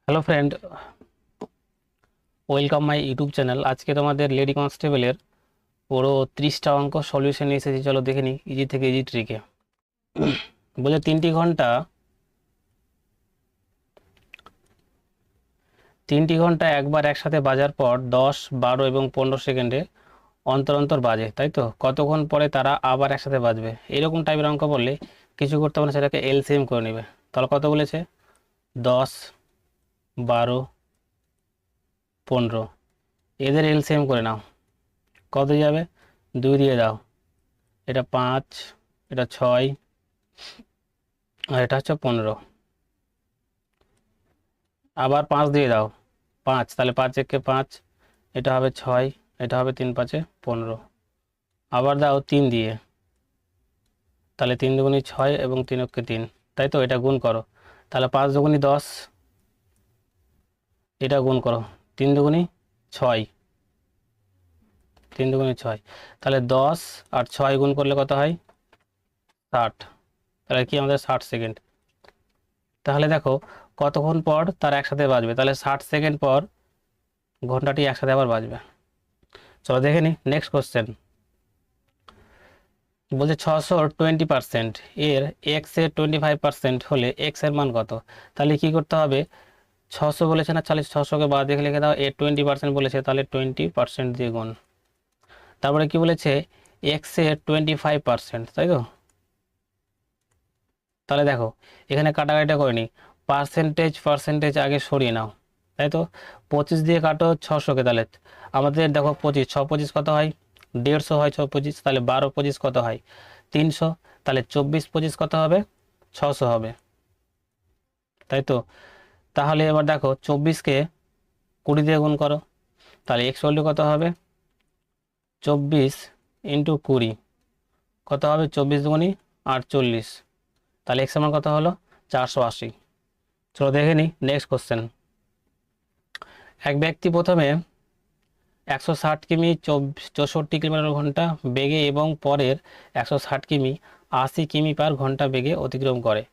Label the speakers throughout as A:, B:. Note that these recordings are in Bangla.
A: Hello friend, welcome my YouTube channel. আজকে তোমাদের লেডি কনস্টেবলের পুরো 30টা অঙ্ক সলিউশন নিয়ে এসেছি। চলো দেখে নিই ইজি থেকে ইজি ট্রিকে। বলে 3টি ঘন্টা একবার একসাথে বাজার পর 10, 12 এবং 15 সেকেন্ডে অন্তর অন্তর বাজে, তাই তো? কতক্ষণ পরে তারা আবার একসাথে বাজবে? এরকম টাইপের অঙ্ক বললে কিছু করতে হবে না, সেটাকে এলসিএম করে নেবে। তাহলে কত বলেছে? 10, 12, 15, এদের এলসিএম করে নাও। কত যাবে? 2 দিয়ে দাও, এটা 5, এটা 6, আর এটা হচ্ছে 15। আবার 5 দিয়ে দাও, 5, তাহলে 5 একে 5, এটা হবে 6, এটা হবে 3 5 15। আবার দাও 3 দিয়ে, তাহলে 3 দুগুণী 6 এবং 3 অক্ষে 3, তাই তো? এটা গুণ করো, তাহলে 5 দুগুণী 10, এটা গুণ করো, 3 দুগুণী 6, 3 দুগুণী 6, তাহলে 10 আর 6 গুণ করলে কত হয়? 60। তাহলে কি আমাদের 60 সেকেন্ড। তাহলে দেখো কতক্ষণ পর তার একসাথে বাজবে, তাহলে 60 সেকেন্ড পর ঘন্টাটি একসাথে আবার বাজবে। চলো দেখে নি নেক্সট কোশ্চেন। বলছে 620% এর এক্স এর 25% হলে এক্স এর মান কত? তাহলে কি করতে হবে? 600 বলেছে না, 600কে বাদ দিয়ে লিখে দাও। এর 20% বলেছে, তাহলে 20% দিয়ে গুণ। তারপরে কি বলেছে? এক্স এর 25%, তাই তো? তাহলে দেখো এখানে কাটাকাটিটা করে নি, পার্সেন্টেজ আগে সরিয়ে নাও, তাই তো? 25 দিয়ে কাটো 600কে, তাহলে আমাদের দেখো 25, 6 25 কত হয়? 150 হয় 6 25, তাহলে 12 25 কত হয়? 300, তাহলে 24 25 কত হবে? 600 হবে, তাই তো? তাহলে এবার দেখো 24কে 20 দিয়ে গুণ করো, তাহলে এক্স ভ্যালু কত হবে? 24 ইন্টু 20 কত হবে? 24 দুগুণী 48, তাহলে এক্স এর মান কত হলো? 480। চলো দেখে নিই নেক্সট কোশ্চেন। এক ব্যক্তি প্রথমে 160 কিমি 64 কিলোমিটার ঘন্টা বেগে এবং পরের 160 কিমি 80 কিমি পার ঘন্টা বেগে অতিক্রম করে।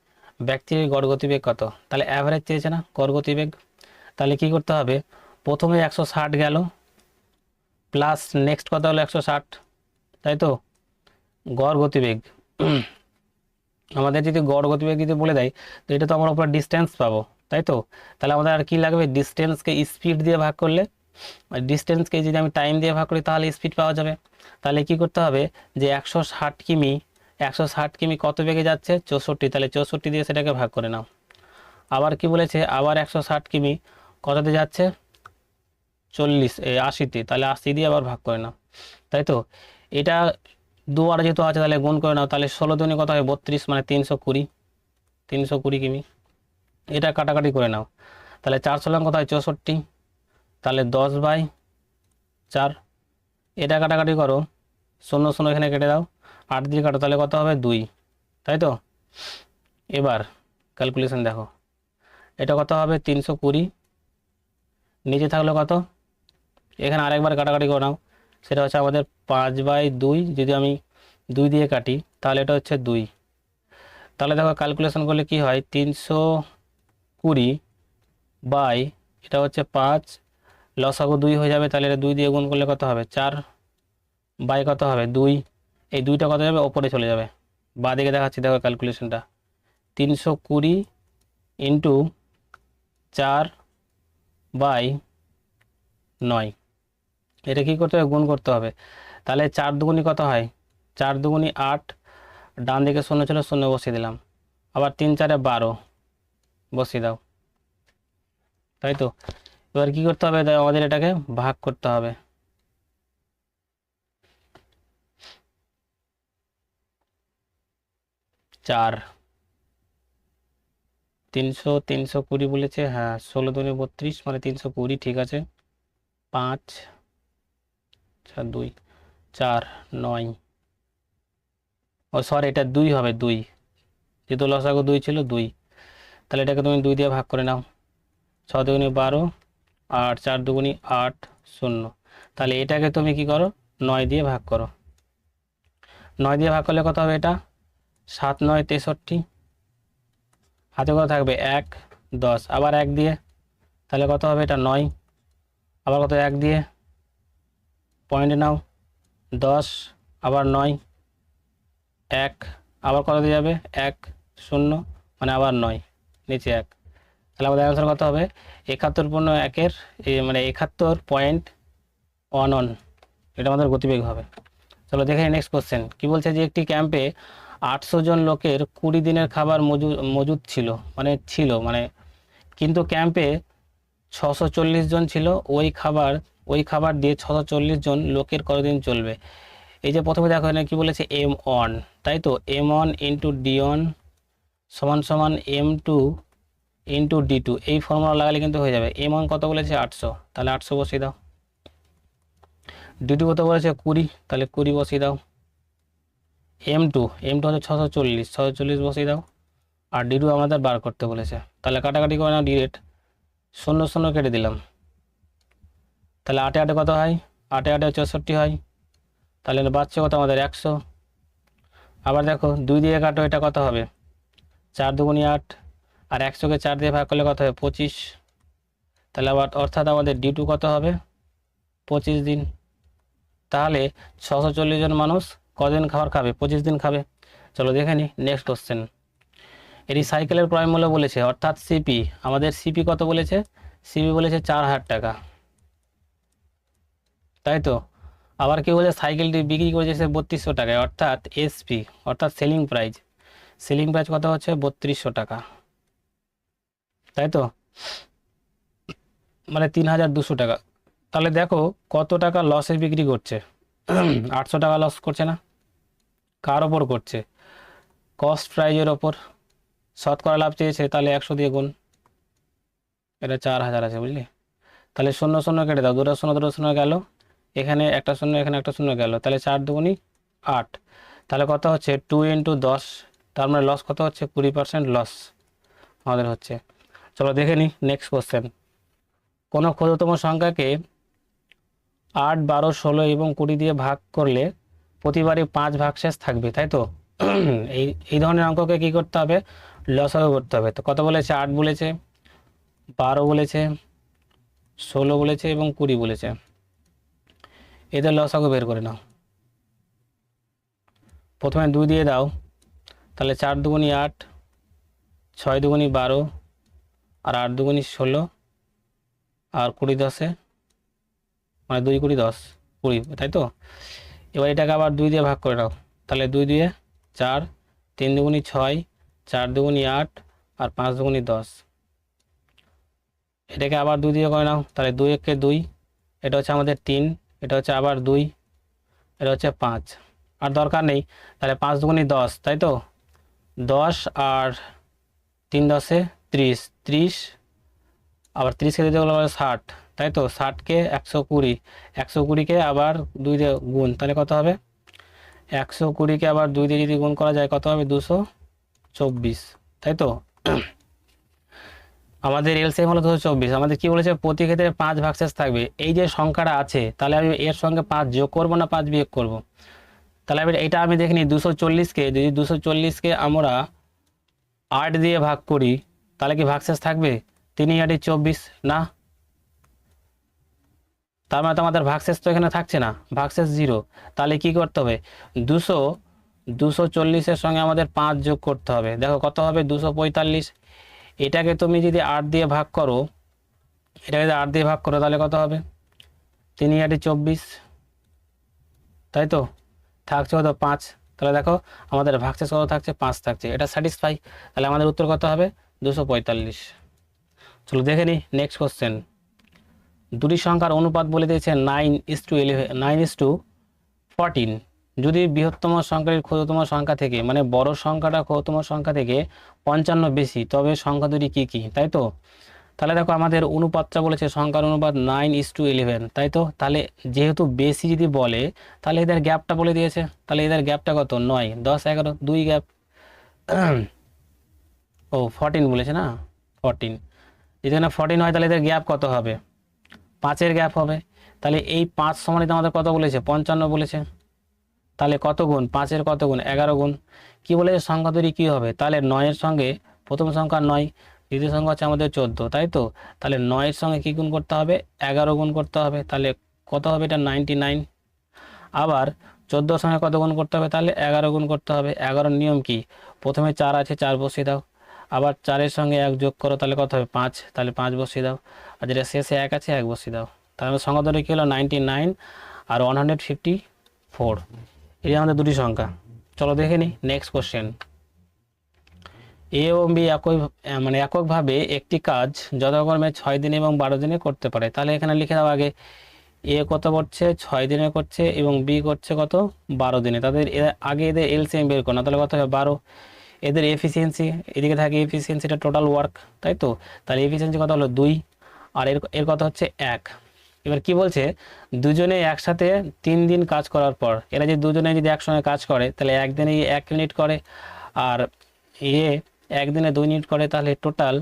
A: ব্যক্তির গড় গতিবেগ কত? তাহলে অ্যাভারেজ চেয়েছে না, গড় গতিবেগ। তাহলে কি করতে হবে? প্রথমে 160 গেল, প্লাস নেক্সট কত হলো? 160, তাই তো? গড় গতিবেগ আমাদের যদি গড় গতিবেগ যদি বলে দেয়, তো এটা তো আমরা উপর ডিস্টেন্স পাবো, তাই তো? তাহলে আমাদের আর কি লাগবে? ডিস্টেন্সকে স্পিড দিয়ে ভাগ করলে, ডিস্টেন্সকে যদি আমি টাইম দিয়ে ভাগ করি তাহলে স্পিড পাওয়া যাবে। তাহলে কি করতে হবে? যে 160 কিমি কত বেগে যাচ্ছে? 64, তাহলে 64 দিয়ে সেটাকে ভাগ করে নাও। আবার কি বলেছে? আবার 160 কিমি কততে যাচ্ছে? 80তে, তাহলে 80 দিয়ে আবার ভাগ করে নাও, তাই তো? এটা দুবার যেহেতু আছে তাহলে গুণ করে নাও, তাহলে 16 দুগুণে কত হয়? 32, মানে 320 কিমি। এটা কাটাকাটি করে নাও, তাহলে 4 16 কত হয়? 64, তাহলে 10/4। এটা কাটাকাটি করো, 0 0 এখানে কেটে দাও, 8 দিয়ে কাটো, তাহলে কত হবে? 2, তাই তো? এবার ক্যালকুলেশন দেখো, এটা কত হবে? 320, নিচে থাকলো কত? এখানে আরেকবার কাটাকাটি করে নাও, সেটা হচ্ছে আমাদের 5/2। যদি আমি 2 দিয়ে কাটি তাহলে এটা হচ্ছে 2। তাহলে দেখো ক্যালকুলেশন করলে কি হয়? 320 বাই, এটা হচ্ছে 5, লসাগু 2 হয়ে যাবে, তাহলে এটা 2 দিয়ে গুণ করলে কত হবে? 4 বাই কত হবে? 2। এই 2টা কত যাবে? ওপরে চলে যাবে। বাঁ দিকে দেখাচ্ছি, দেখো ক্যালকুলেশনটা। 320 ইন্টু 4/9, এটা কি করতে হবে? গুণ করতে হবে। তাহলে 4 দুগুণী কত হয়? 4 দুগুণী 8, ডান দিকে 0 ছিল, 0 বসিয়ে দিলাম। আবার 3 4 12 বসিয়ে দাও, তাই তো? এবার কি করতে হবে? আমাদের এটাকে ভাগ করতে হবে। 4, 320 বলেছে, হ্যাঁ। 16 দুগুণী 32, মানে 320, ঠিক আছে। 5 2 4 9, ও সরি, এটা 2 হবে, 2, যেহেতু লসাগু 2 ছিল, 2। তাহলে এটাকে তুমি 2 দিয়ে ভাগ করে নাও। 6 দুগুণী 12, আর 4 দুগুণী 8, 0। তাহলে এটাকে তুমি কি করো? 9 দিয়ে ভাগ করো। 9 দিয়ে ভাগ করলে কত হবে? এটা 7 9 63, হাতে কত থাকবে? 1 10, আবার 1 দিয়ে তাহলে কত হবে, এটা 9। আবার কত, 1 দিয়ে পয়েন্টে নাও, 10, আবার 9, 1, আবার কত দিয়ে যাবে, 1, 0, মানে আবার 9, নিচে 1। তাহলে আমাদের অ্যান্সার কত হবে, 71.1-এর মানে 71.11, এটা আমাদের গতিবেগ হবে। চলো দেখে নেক্সট কোশ্চেন কি বলছে, যে একটি ক্যাম্পে 800 জন লোকের 20 দিনের খাবার মজুদ ছিল, মানে কিন্তু ক্যাম্পে 640 জন ছিল, ওই খাবার দিয়ে 640 জন লোকের কতদিন চলবে। এই যে প্রথমে দেখো এখানে কি বলেছে, M1, তাই তো M1 ইন্টু D1 সমান সমান M2 ইন্টু D2, এই ফর্মুলা লাগালে কিন্তু হয়ে যাবে। M1 কত বলেছে, 800, তাহলে 800 বসিয়ে দাও। D2 কত বলেছে, 20, তাহলে 20 বসিয়ে দাও। M2 হচ্ছে 640 বসিয়ে দাও। আর D2 আমাদের বার করতে বলেছে, তাহলে কাটাকাটি করে নাও ডিরেক্ট, 0 0 কেটে দিলাম। তাহলে 8 8 কত হয়, 8 8 64 হয়, তাহলে বাচ্চা কত আমাদের 100। আবার দেখো 2 দিয়ে কাটো, এটা কত হবে, 4 2 8, আর 100-কে 4 দিয়ে ভাগ করলে কত হবে, 25। তাহলে আবার অর্থাৎ আমাদের D2 কত হবে, 25 দিন। তাহলে 640 জন মানুষ কদিন খাবার খাবে, 25 দিন খাবে। চলো দেখে নি নেক্সট কোশ্চেন। এটি সাইকেলের ক্রয় মূল্য বলেছে, অর্থাৎ সিপি, আমাদের সিপি কত বলেছে, সিপি বলেছে 4000 টাকা, তাই তো। আবার কি বলেছে, সাইকেলটি বিক্রি করেছে 3200 টাকায়, অর্থাৎ এসপি, অর্থাৎ সেলিং প্রাইস কত হচ্ছে, 3200 টাকা, তাই তো, মানে 3200 টাকা। তাহলে দেখো কত টাকা লসে বিক্রি করছে, 800 টাকা লস করছে না, কার ওপর করছে, কস্ট প্রাইজের ওপর। শতকরা লাভ চেয়েছে, তাহলে 100 দিয়ে গুণ, এটা 4000 আছে, বুঝলি। তাহলে 0 0 কেটে দাও, 2 0 0 গেল, এখানে একটা 0, এখানে একটা 0 গেল, তাহলে 4 2 8, তাহলে কত হচ্ছে 2 × 10, তার মানে লস কত হচ্ছে, 20% লস আমাদের হচ্ছে। চলো দেখে নিই নেক্সট কোশ্চেন। কোনো ক্ষুদ্রতম সংখ্যাকে 8 12 16 এবং 20 দিয়ে ভাগ করলে প্রতিবারই 5 ভাগশেষ থাকবে, তাই তো। এই এই ধরনের অঙ্ককে কি করতে হবে, লসাগু করতে হবে। তো কত বলেছে, 8 বলেছে, 12 বলেছে, 16 বলেছে এবং 20 বলেছে, এদের লসাগু বের করে নাও। প্রথমে 2 দিয়ে দাও, তাহলে 4 2 8, 6 2 12, আর 8 2 16, আর 20 10, মানে 2 20 10 20, তাই তো। এবার এটাকে আবার 2 দিয়ে ভাগ করে নাও, তাহলে 2 দিয়ে 4, 3 2 6, 4 2 8, আর 5 2 10, এটাকে আবার 2 দিয়ে করে নাও, তাহলে 2 1 2, এটা হচ্ছে আমাদের 3, এটা হচ্ছে আবার 2, এটা হচ্ছে 5, আর দরকার নেই। তাহলে 5 2 10, তাই তো, 10 আর 3 10 30, 30, আবার 30-কে দিতে গেলে 60, তাই তো, 60-কে 120, 120-কে আবার 2 দিয়ে গুণ, তাহলে কত হবে, 120-কে আবার 2 দিয়ে যদি গুণ করা যায় কত হবে, 224, তাই তো। আমাদের এলসিএম হলো 224। আমাদের কি বলেছে, প্রতি ক্ষেত্রে 5 ভাগশেষ থাকবে। এই যে সংখ্যাটা আছে, তাহলে আমি এর সঙ্গে 5 যোগ করবো না 5 বিয়োগ করব। তাহলে এটা আমি দেখিনি, 240-কে যদি 240-কে আমরা 8 দিয়ে ভাগ করি, তাহলে কি ভাগশেষ থাকবে, 3 8 24 না, তার মানে তো আমাদের ভাগশেষ তো এখানে থাকছে না, ভাগশেষ 0। তাহলে কি করতে হবে, 240-এর সঙ্গে আমাদের 5 যোগ করতে হবে। দেখো কত হবে, 245। এটাকে তুমি যদি 8 দিয়ে ভাগ করো, তাহলে কত হবে, 3 8 24, তাই তো, থাকছে কত, 5। তাহলে দেখো আমাদের ভাগশেষ কত থাকছে, 5 থাকছে, এটা স্যাটিসফাই। তাহলে আমাদের উত্তর কত হবে, 245। চলো দেখে নিই নেক্সট কোশ্চেন। দুটি সংখ্যার অনুপাত বলে দিয়েছে 9:14। যদি বৃহত্তম সংখ্যার ক্ষুদ্রতম সংখ্যা থেকে, মানে বড় সংখ্যাটা ক্ষুদ্রতম সংখ্যা থেকে 55 বেশি, তবে সংখ্যা দুটি কি কি, তাই তো। তাহলে দেখো আমাদের অনুপাতটা বলেছে, সংখ্যার অনুপাত 9:11, তাই তো। তাহলে যেহেতু বেশি যদি বলে, তাহলে এদের গ্যাপটা বলে দিয়েছে, তাহলে এদের গ্যাপটা কত, 9 10 11, 2 গ্যাপ। ও 14 বলেছে না, 14, যদি না 14 হয় তাহলে এদের গ্যাপ কত হবে, 5-এর গ্যাপ হবে। তাহলে এই 5 সমানিত আমাদের কত বলেছে, 55 বলেছে। তাহলে কত গুণ, 5-এর কত গুণ, 11 গুণ। কি বলেছে, সংখ্যা দুটি কী হবে, তাহলে 9-এর সঙ্গে প্রথম সংখ্যা 9, দ্বিতীয় সংখ্যা হচ্ছে আমাদের 14, তাই তো? তাহলে 9-এর সঙ্গে কি গুণ করতে হবে? 11 গুণ করতে হবে। তাহলে কত হবে? এটা 99। আবার 14-এর সঙ্গে কত গুণ করতে হবে? তাহলে 11 গুণ করতে হবে। 11-র নিয়ম কি? প্রথমে 4 আছে, 4 বসিয়ে দাও। আবার 4-এর সঙ্গে 1 যোগ করো, তাহলে কত হবে? 5, তাহলে 5 বসিয়ে দাও। আর যেটা শেষে 1 আছে, 1 বসিয়ে দাও। তাহলে সংখ্যা দুটো কি হলো? 99 আর 154। এই আমাদের দুটি সংখ্যা। চলো দেখে নিই নেক্সট কোশ্চেন। এ ও বি এককভাবে একটি কাজ যথাক্রমে 6 দিনে এবং 12 দিনে করতে পারে। তাহলে এখানে লিখে দাও আগে, এ কত করছে? 6 দিনে করছে, এবং বি করছে কত? 12 দিনে। তাদের আগে এদের এলসিএম বের করো না, তাহলে কত হবে? 12। এদের এফিসিয়েন্সি, এদিকে থাকে এফিসিয়েন্সিটা টোটাল ওয়ার্ক, তাই তো? তাহলে এফিসিয়েন্সি কত হলো? 2। আর এর কত হচ্ছে? 1। এবার কি বলছে? দুজনে একসাথে 3 দিন কাজ করার পর, এরা যদি দুজনে যদি একসঙ্গে কাজ করে, তাহলে একদিনে 1 ইউনিট করে, আর এ একদিনে 2 ইউনিট করে, তাহলে টোটাল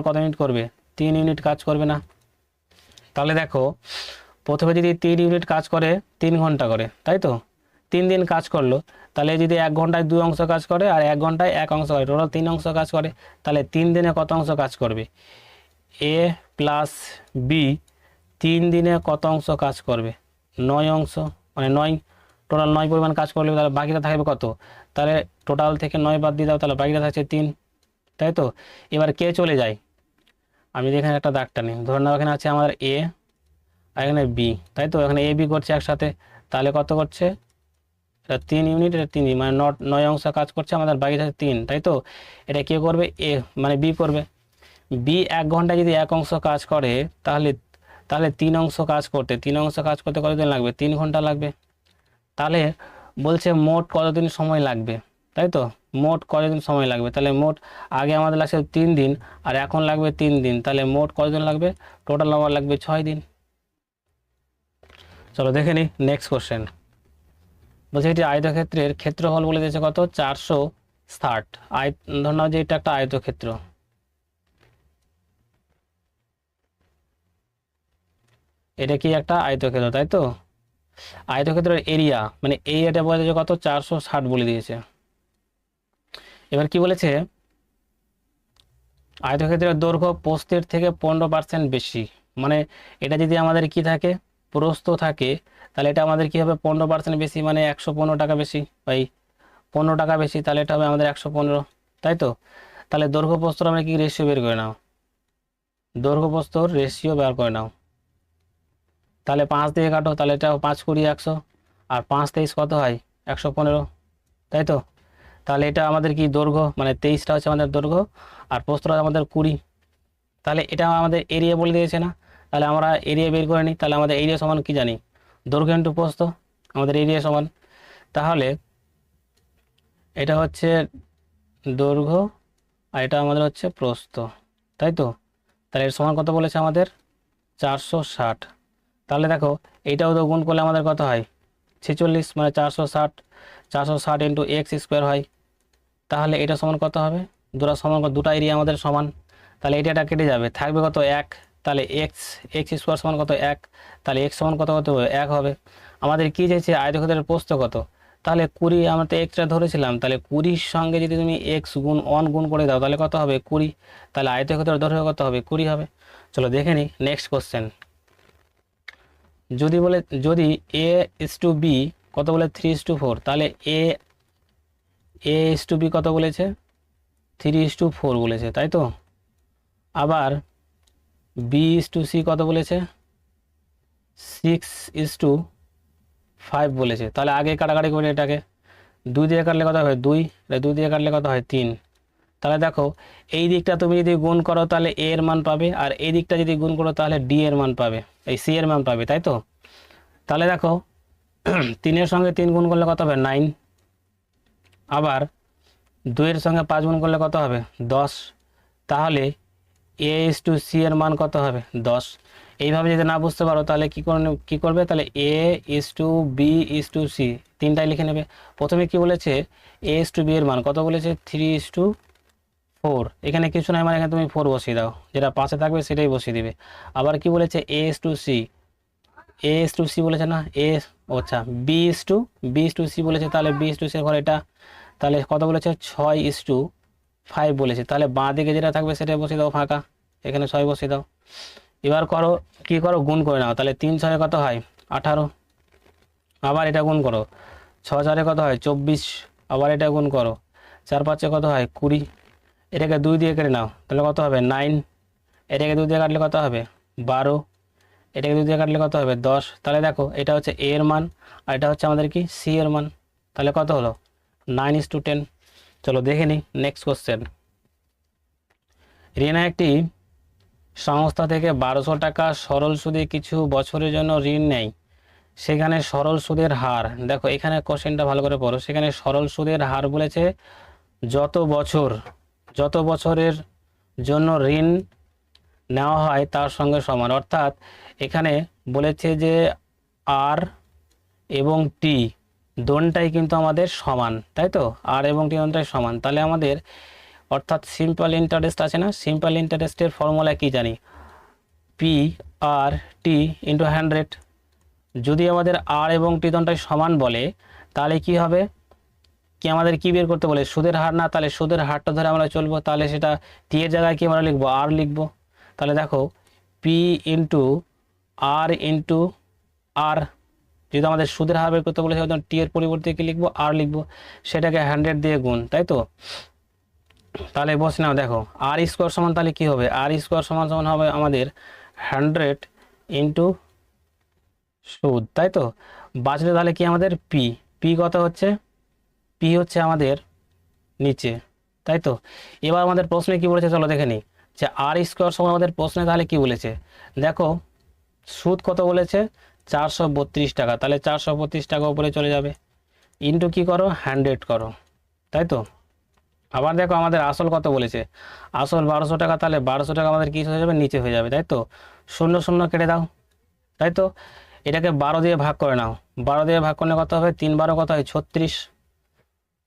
A: কত ইউনিট করবে? 3 ইউনিট কাজ করবে না? তাহলে দেখো, প্রথমে যদি 3 ইউনিট কাজ করে 3 ঘন্টা করে, তাই তো? 3 দিন কাজ করলো, তাহলে যদি 1 ঘন্টায় 2 অংশ কাজ করে আর 1 ঘন্টায় 1 অংশ করে, টোটাল 3 অংশ কাজ করে, তাহলে 3 দিনে কত অংশ কাজ করবে? এ প্লাস বি 3 দিনে কত অংশ কাজ করবে? 9 অংশ, মানে 9, টোটাল 9 পরিমাণ কাজ করলে তাহলে বাকিটা থাকবে কত? তাহলে টোটাল থেকে 9 বাদ দিয়ে দাও, তাহলে বাকিটা থাকছে 3, তাই তো? এবার কে চলে যায়? আমি এখানে একটা দাগটা নিই, ধরে নাও এখানে আছে আমাদের এ আর এখানে বি, তাই তো? এখানে এ বি করছে একসাথে, তাহলে কত করছে? এটা 3 ইউনিট, এটা 3 মানে 9 অংশ কাজ করছে, আমাদের বাকি আছে 3, তাই তো? এটা কে করবে? এ মানে বি করবে। বি 1 ঘন্টায় যদি 1 অংশ কাজ করে, তাহলে 3 অংশ কাজ করতে কতদিন লাগবে? 3 ঘন্টা লাগবে। তাহলে বলছে মোট কতদিন সময় লাগবে, তাই তো? মোট কতদিন সময় লাগবে? তাহলে মোট আগে আমাদের লাগছে 3 দিন আর এখন লাগবে 3 দিন, তাহলে মোট কতদিন লাগবে? টোটাল আমার লাগবে 6 দিন। চলো দেখে নিই নেক্সট কোশ্চেন। বলছে এটি আয়তক্ষেত্রের ক্ষেত্রফল বলে দিয়েছে কত? 460। ধর নাও যে এটা একটা আয়তক্ষেত্র, এটা কি একটা আয়তক্ষেত্র, তাই তো? আয়তক্ষেত্রের এরিয়া, মানে এরিয়াটা বলে দিয়েছে কত? 460 বলে দিয়েছে। এবার কি বলেছে? আয়তক্ষেত্রের দৈর্ঘ্য প্রস্থের থেকে 15% বেশি, মানে এটা যদি আমাদের কি থাকে? প্রস্থ থাকে, তাহলে এটা আমাদের কি হবে? 15% বেশি, মানে 115 টাকা বেশি, ভাই 15 টাকা বেশি, তাহলে এটা হবে আমাদের 115, তাই তো? তাহলে দৈর্ঘ্য প্রস্থর আমরা কি রেশিও বের করে নাও, দৈর্ঘ্য প্রস্থর রেশিও বের করে নাও। তাহলে 5 দিয়ে কাটো, তাহলে এটা 5 কুড়ি 100, আর 5 23 কত হয়? 115, তাই তো? তাহলে এটা আমাদের কি দৈর্ঘ্য, মানে 23টা হচ্ছে আমাদের দৈর্ঘ্য, আর প্রস্থটা আমাদের 20। তাহলে এটা আমাদের এরিয়া বলে দিয়েছে না? তাহলে আমরা এরিয়া বের করে নিই। তাহলে আমাদের এরিয়া সমান কি জানি? দৈর্ঘ্য ইন্টু প্রস্থ, আমাদের এরিয়া সমান। তাহলে এটা হচ্ছে দৈর্ঘ্য আর এটা আমাদের হচ্ছে প্রস্থ, তাই তো? তাহলে এর সমান কত বলেছে আমাদের? 460। তাহলে দেখো, এইটাও তো গুণ করলে আমাদের কত হয়? 46, মানে 460 ইন্টু এক্স স্কোয়ার হয়। তাহলে এটা সমান কত হবে? দুটা এরিয়া আমাদের সমান, তাহলে এটা কেটে যাবে, থাকবে কত? 1। তাহলে এক্স স্কোয়ার সমান কত? 1। তাহলে এক্স সমান কত হবে? 1 হবে। আমাদের কি চাইছে? আয়তক্ষেত্রের প্রস্থ কত? তাহলে 20, আমরা তো এক্সটা ধরেছিলাম, তাহলে 20-র সঙ্গে যদি তুমি এক্স গুণ 1 গুণ করে দাও, তাহলে কত হবে? 20। তাহলে আয়তক্ষেত্রের দৈর্ঘ্য কত হবে? 20 হবে। চলো দেখে নিই নেক্সট কোশ্চেন। যদি এ ইস টু বি কত বলে? 3:4, তাহলে এ ইস টু বি কত বলেছে? 3:4 বলেছে, তাই তো? আবার বি/সি কত বলেছে? 6:5 বলেছে। তাহলে আগে কাটাকাটি করে এটাকে 2 দিয়ে কাটলে কত হবে? 2, 2 দিয়ে কাটলে কত হয়? 3। তাহলে দেখো, এই দিকটা তুমি যদি গুণ করো তাহলে এ এর মান পাবে, আর এই দিকটা যদি গুণ করো তাহলে ডি এর মান পাবে, এই সি এর মান পাবে, তাই তো? তাহলে দেখো, 3-এর সঙ্গে 3 গুণ করলে কত হবে? 9। আবার 2-এর সঙ্গে 5 গুণ করলে কত হবে? 10। তাহলে এ/সি এর মান কত হবে? 10। এইভাবে যদি না বুঝতে পারো তাহলে কি করবে? তাহলে এ/বি/সি তিনটাই লিখে নেবে। প্রথমে কি বলেছে? এ/বি এর মান কত বলেছে? 3:4। এখানে কিছু নাই, মানে এখানে তুমি 4 বসিয়ে দাও, যেটা পাশে থাকবে সেটাই বসিয়ে দিবে। আবার কি বলেছে? এ/সি বলেছে না? আচ্ছা, বি/সি বলেছে, তাহলে বি/সি এর ঘর এটা, তাহলে কত বলেছে? 6:4 5 বলেছে, তাহলে বাঁ দিকে যেটা থাকবে সেটা বসিয়ে দাও ফাঁকা, এখানে 6 বসিয়ে দাও। এবার করো কি করো, গুণ করে নাও, তাহলে 3 6 কত হয় 18। আবার এটা গুণ করো, 6 4 কত হয় 24। আবার এটা গুণ করো, 4 5 কত হয় 20। এটাকে 2 দিয়ে কেটে নাও, তাহলে কত হবে 9। এটাকে 2 দিয়ে কাটলে কত হবে 12। এটাকে 2 দিয়ে কাটলে কত হবে 10। তাহলে দেখো এটা হচ্ছে এ এর মান, আর এটা হচ্ছে আমাদের কি সি এর মান। তাহলে কত হলো 9:10। চলো দেখে নিই নেক্সট কোশ্চেন। রিনা একটি সংস্থা থেকে 1200 টাকা সরল সুদে কিছু বছরের জন্য ঋণ নেয়। সেখানে সরল সুদের হার, দেখো এখানে কোশ্চেনটা ভালো করে পড়ো, সেখানে সরল সুদের হার বলেছে যত বছরের জন্য ঋণ নেওয়া হয় তার সঙ্গে সমান। অর্থাৎ এখানে বলেছে যে আর এবং টি দোনটাই কিন্তু আমাদের সমান, তাই তো, আর এবং টি দোনটাই সমান। তাহলে আমাদের অর্থাৎ সিম্পল ইন্টারেস্ট আছে না, সিম্পল ইন্টারেস্টের ফর্মুলা কি জানি, পি আর টি ইন্টু 100। যদি আমাদের আর এবং টি দোনটাই সমান বলে তাহলে কি হবে, কি আমাদের কি বের করতে বলে সুদের হার না, তাহলে সুদের হারটা ধরে আমরা চলবো, তাহলে সেটা টি এর জায়গায় কি আমরা লিখবো আর লিখবো। তাহলে দেখো পি ইন্টু আর, যদি আমাদের সুদের হার বের করতে বলে সেটা টি এর পরিবর্তে কি লিখবো আর লিখবো, সেটাকে 100 দিয়ে গুণ, তাই তো। তাহলে বসে নাও, দেখো আর স্কোয়ার সমান তাহলে কি হবে, আর স্কোয়ার সমান সমান হবে আমাদের 100 ইন্টু সুদ, তাই তো। বাঁচলে তাহলে কি আমাদের পি, পি কত হচ্ছে, পি হচ্ছে আমাদের নিচে, তাই তো। এবার আমাদের প্রশ্নে কি বলেছে চলো দেখে নিই, যে আর স্কোয়ার সমান আমাদের প্রশ্নে তাহলে কি বলেছে, দেখো সুদ কত বলেছে 432 টাকা, তাহলে 432 টাকা উপরে চলে যাবে, ইন্টু কি করো 100 করো, তাই তো। আবার দেখো আমাদের আসল কত বলেছে, আসল 1200 টাকা, তাহলে 1200 টাকা আমাদের কি হয়ে যাবে নিচে হয়ে যাবে, তাই তো। 0 0 কেটে দাও, তাই তো। এটাকে 12 দিয়ে ভাগ করে নাও, 12 দিয়ে ভাগ করলে কত হবে 3 12 কত হয় 36,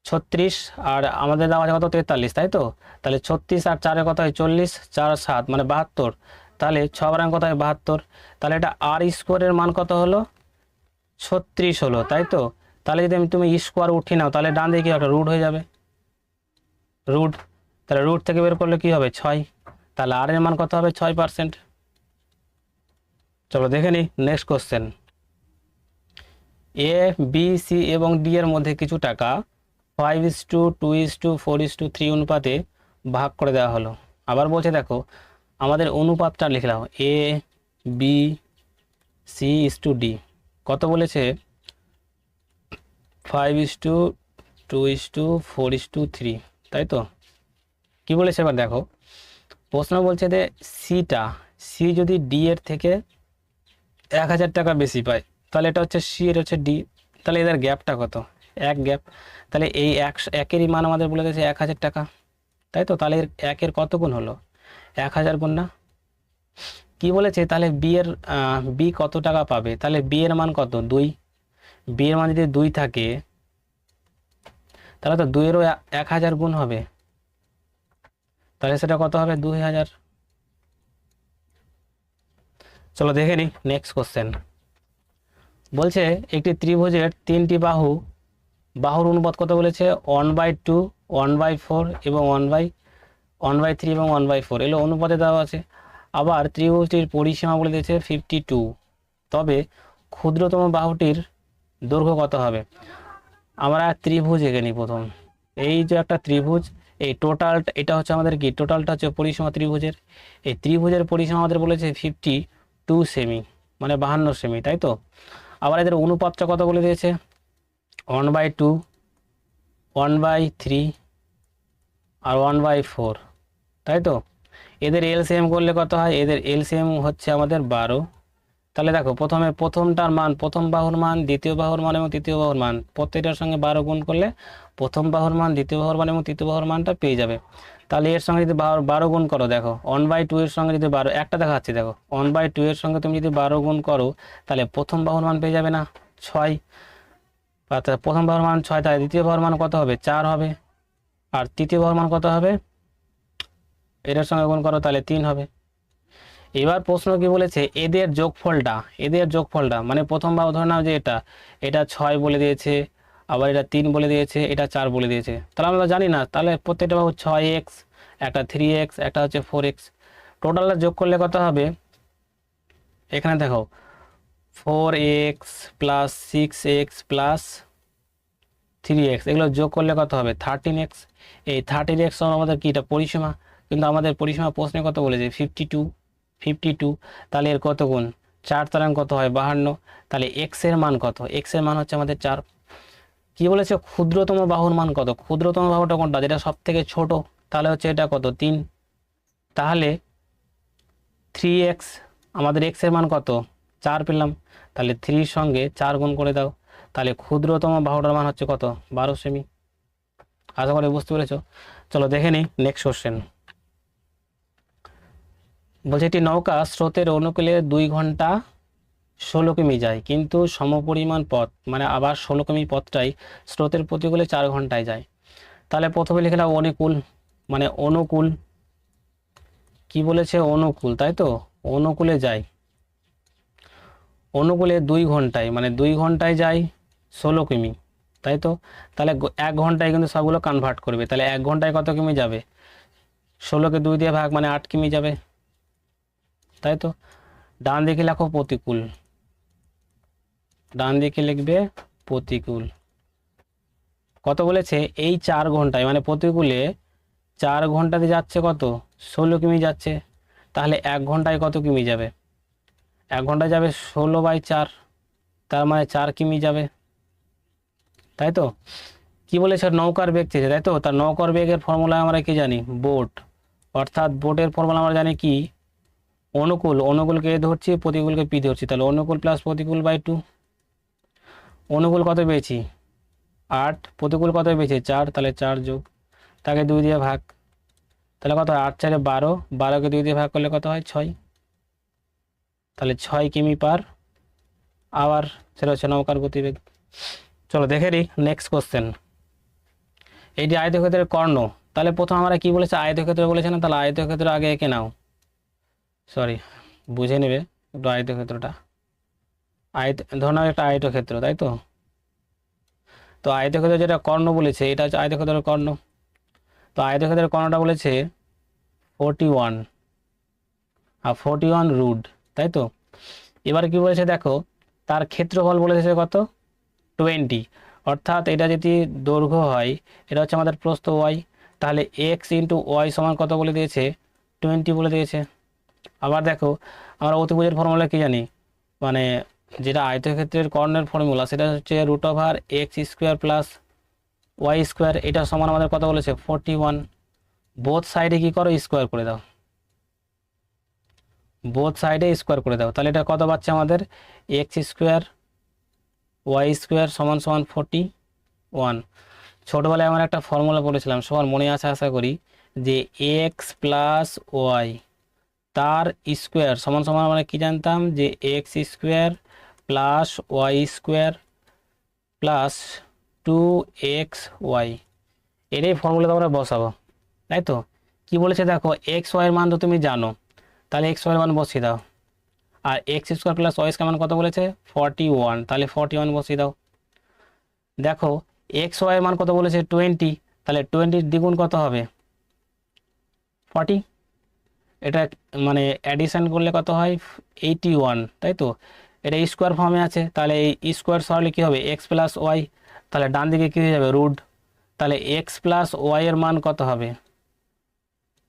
A: 36 আর আমাদের দেওয়া আছে কত 43, তাই তো। তাহলে 36 আর 4 কত হয় 40, 4 7 মানে 72, তাহলে 6 বারাং কত হয় 72। তাহলে এটা আর স্কোয়ারের মান কত হলো 36 হলো, তাই তো। তাহলে যদি তুমি স্কোয়ার উঠিয়ে নাও তাহলে ডান দিকে একটা রুট হয়ে যাবে, রুট, তাহলে রুট থেকে বের করলে কি হবে 6, তাহলে আর এর মান কত হবে 6%। চলো দেখে নিই নেক্সট কোশ্চেন। এ বি সি এবং ডি এর মধ্যে কিছু টাকা 5:2:4:3 অনুপাতে ভাগ করে দেওয়া হলো। আবার বলছে দেখো আমাদের অনুপাতটা লিখলাম, A B C is to D কত বলেছে 5:2:4:3, তাই তো। কি বলেছে এবার দেখো, প্রশ্ন বলছে যে সি যদি ডি এর থেকে 1000 টাকা বেশি পায়, তাহলে এটা হচ্ছে সি, এটা হচ্ছে ডি, তাহলে এদের গ্যাপটা কত, এক গ্যাপ। তাহলে এই একেরই মান আমাদের বলে দিয়েছে 1000 টাকা, তাই তো। তাহলে একের কত গুণ হলো 1000 গুণ না, কি বলেছে তাহলে বি কত টাকা পাবে, তাহলে বি এর মান কত 2, বি এর মান যদি 2 থাকে তাহলে তো 2 এরও 1000 গুণ হবে, তাহলে সেটা কত হবে 2000। চলো দেখে নিই নেক্সট কোশ্চেন। বলছে একটি ত্রিভুজের 3টি বাহুর অনুপাত কত বলেছে 1/2, 1/4 এবং 1/3 এবং 1/4 এগুলো অনুপাতে দেওয়া আছে। আবার ত্রিভুজটির পরিসীমা বলে দিয়েছে 52, তবে ক্ষুদ্রতম বাহুটির দৈর্ঘ্য কত হবে। আমরা ত্রিভুজ এঁকে নিই প্রথম, এই যে একটা ত্রিভুজ, এই টোটাল এটা হচ্ছে আমাদের কি টোটালটা হচ্ছে পরিসীমা ত্রিভুজের, এই ত্রিভুজের পরিসীমা আমাদের বলেছে 52 সেমি মানে 52 সেমি, তাই তো। আবার এদের অনুপাতটা কত বলে দিয়েছে 1/2, 1/3 আর 1/4, তাই তো। এদের এলসিএম করলে কত হয়, এদের এলসিএম হচ্ছে আমাদের 12। তাহলে দেখো প্রথমটার মান প্রথম বাহুর মান, দ্বিতীয় বাহুর মান এবং তৃতীয় বাহুর মান প্রত্যেকটার সঙ্গে 12 গুণ করলে প্রথম বাহুর মান, দ্বিতীয় বাহুর মান এবং তৃতীয় বাহুর মানটা পেয়ে যাবে। তাহলে এর সঙ্গে যদি 12 গুণ করো, দেখো 1/2 এর সঙ্গে যদি 12, একটা দেখাচ্ছি দেখো 1/2 এর সঙ্গে তুমি যদি 12 গুণ করো তাহলে প্রথম বাহুর মান পেয়ে যাবে না 6, প্রথম বাহুর মান 6, তাহলে দ্বিতীয় বাহুর মান কত হবে 4 হবে, আর তৃতীয় বাহুর মান কত হবে এটার সঙ্গে গুণ করো তাহলে 3 হবে। এবার প্রশ্ন কি বলেছে এদের যোগফলটা মানে প্রথম বাহু ধরে নাও যে এটা 6 বলে দিয়েছে, আবার এটা 3 বলে দিয়েছে, এটা 4 বলে দিয়েছে। তাহলে আমরা জানি না, তাহলে প্রত্যেকটা বাহু 6x, একটা 3x, একটা হচ্ছে 4x। টোটালটা যোগ করলে কত হবে? এখানে দেখো 4x plus 6x plus 3x, এগুলো যোগ করলে কত হবে? 13x। এই 13x আমাদের কি, এটা পরিসীমা, কিন্তু আমাদের পরিসীমা প্রশ্নে কত বলেছে? 52। তাহলে এর কত গুণ? 4 তারাং কত হয়? 52। তাহলে x এর মান কত? x এর মান হচ্ছে আমাদের 4। কি বলেছে? ক্ষুদ্রতম বাহুর মান কত? ক্ষুদ্রতম বাহুটা কোনটা? যেটা সব থেকে ছোট। তাহলে হচ্ছে এটা কত? 3। তাহলে 3x, আমাদের x এর মান কত? 4 পেলাম। তাহলে 3 সঙ্গে 4 গুণ করে দাও। তাহলে ক্ষুদ্রতম বাহুটার মান হচ্ছে কত? 12 সেমি। আশা করি বুঝতে পেরেছো। চলো দেখে নিই নেক্সট কোশ্চেন। বলছে একটি নৌকা স্রোতের অনুকূলে 2 ঘন্টা 16 কিমি যায়, কিন্তু সমপরিমাণ পথ, মানে আবার 16 কিমি পথটাই স্রোতের প্রতিকূলে 4 ঘন্টায় যায়। তাহলে প্রথমে লিখলাম অনুকূল, মানে অনুকূল। কি বলেছে? অনুকূল, তাই তো? অনুকূলে যায়, অনুকূলে 2 ঘন্টায়, মানে 2 ঘন্টায় যায় 16 কিমি, তাই তো? তাহলে 1 ঘন্টায় কিন্তু সবগুলো কনভার্ট করবে। তাহলে 1 ঘন্টায় কত কিমি যাবে? 16কে 2 দিয়ে ভাগ, মানে 8 কিমি যাবে, তাই তো? ডান দিকে লেখো প্রতিকূল, ডান দিকে লিখবে প্রতিকূল। কত বলেছে? এই 4 ঘন্টায়, মানে প্রতিকূলে 4 ঘন্টাতে যাচ্ছে কত? 16 কিমি যাচ্ছে। তাহলে 1 ঘন্টায় কত কিমি যাবে? 1 ঘন্টায় যাবে 16/4, তার মানে 4 কিমি যাবে, তাই তো? কি বলেছে? নৌকার বেগ চেয়েছে, তাই তো? তার নৌকার বেগের ফর্মুলা আমরা কি জানি? বোট। অর্থাৎ বোটের ফর্মুলা আমরা জানি কি? অনুকূল, অনুকূলকে এ ধরছি, প্রতিকূলকে পি ধরছি, তাহলে অনুকূল প্লাস প্রতিকূল বাই 2। অনুকূল কত পেয়েছি? 8। প্রতিকূল কত পেয়েছি? 4। তাহলে 4 যোগ, তাকে 2 দিয়ে ভাগ, তাহলে কত হয়? 8 4 12, 12কে 2 দিয়ে ভাগ করলে কত হয়? 6। তাহলে 6 কিমি পার আওয়ার, সেটা হচ্ছে নৌকার গতিবেগ। চলো দেখে নিই নেক্সট কোশ্চেন। এইটি আয়তক্ষেত্রের কর্ণ। তাহলে প্রথম আমরা কি বলেছে? আয়তক্ষেত্র বলেছে না? তাহলে আয়তক্ষেত্র আগে এঁকে নাও, সরি, বুঝে নেবে একটু আয়তক্ষেত্রটা। ধরো নাও একটা আয়তক্ষেত্র, তাই তো? তো আয়তক্ষেত্র যেটা কর্ণ বলেছে, এটা হচ্ছে আয়তক্ষেত্রের কর্ণ। তো আয়তক্ষেত্রের কর্ণটা বলেছে 41, আর 41 রুট, তাই তো? এবার কি বলেছে দেখো, তার ক্ষেত্রফল বলেছে কত? 20। অর্থাৎ এটা যদি দৈর্ঘ্য হয়, এটা হচ্ছে আমাদের প্রস্থ ওয়াই, তাহলে এক্স ইন্টু ওয়াই সমান কত বলে দিয়েছে? 20 বলে দিয়েছে। আবার দেখো, আমরা অতিভুজের ফর্মুলা কি জানি? মানে যেটা আয়তক্ষেত্রের কর্ণের ফর্মুলা, সেটা হচ্ছে √x² প্লাস y²। এটা সমান আমাদের কত বলেছে? 41। বোথ সাইডে কি করো? স্কোয়ার করে দাও, বোথ সাইডে স্কোয়ার করে দাও। তাহলে এটা কত পাচ্ছে আমাদের? x² y² সমান সমান 41। ছোটবেলায় আমরা একটা ফর্মুলা পড়েছিলাম, সবার মনে আছে আশা করি, যে এক্স প্লাস ওয়াই তার স্কোয়ার সমান সমান আমরা কি জানতাম? যে x² plus y² plus 2xy। এটাই ফর্মুলাতে আমরা বসাবো, তাই তো? কি বলেছে দেখো, এক্স ওয়াইয়ের মান তো তুমি জানো, তাহলে এক্স ওয়াইয়ের মান বসিয়ে দাও। আর x² প্লাস y² মান কত বলেছে? 41, তাহলে 41 বসিয়ে দাও। দেখো এক্স ওয়াইয়ের মান কত বলেছে? 20, তাহলে 20 দ্বিগুণ কত হবে? 40। এটা মানে অ্যাডিশন করলে কত হয়? 81, তাই তো? এটা স্কোয়ার ফর্মে আছে, তাহলে এই স্কোয়ার সরলে কী হবে? এক্স প্লাস ওয়াই, তাহলে ডান দিকে কী হয়ে যাবে? রুট। তাহলে এক্স প্লাস ওয়াইয়ের মান কত হবে?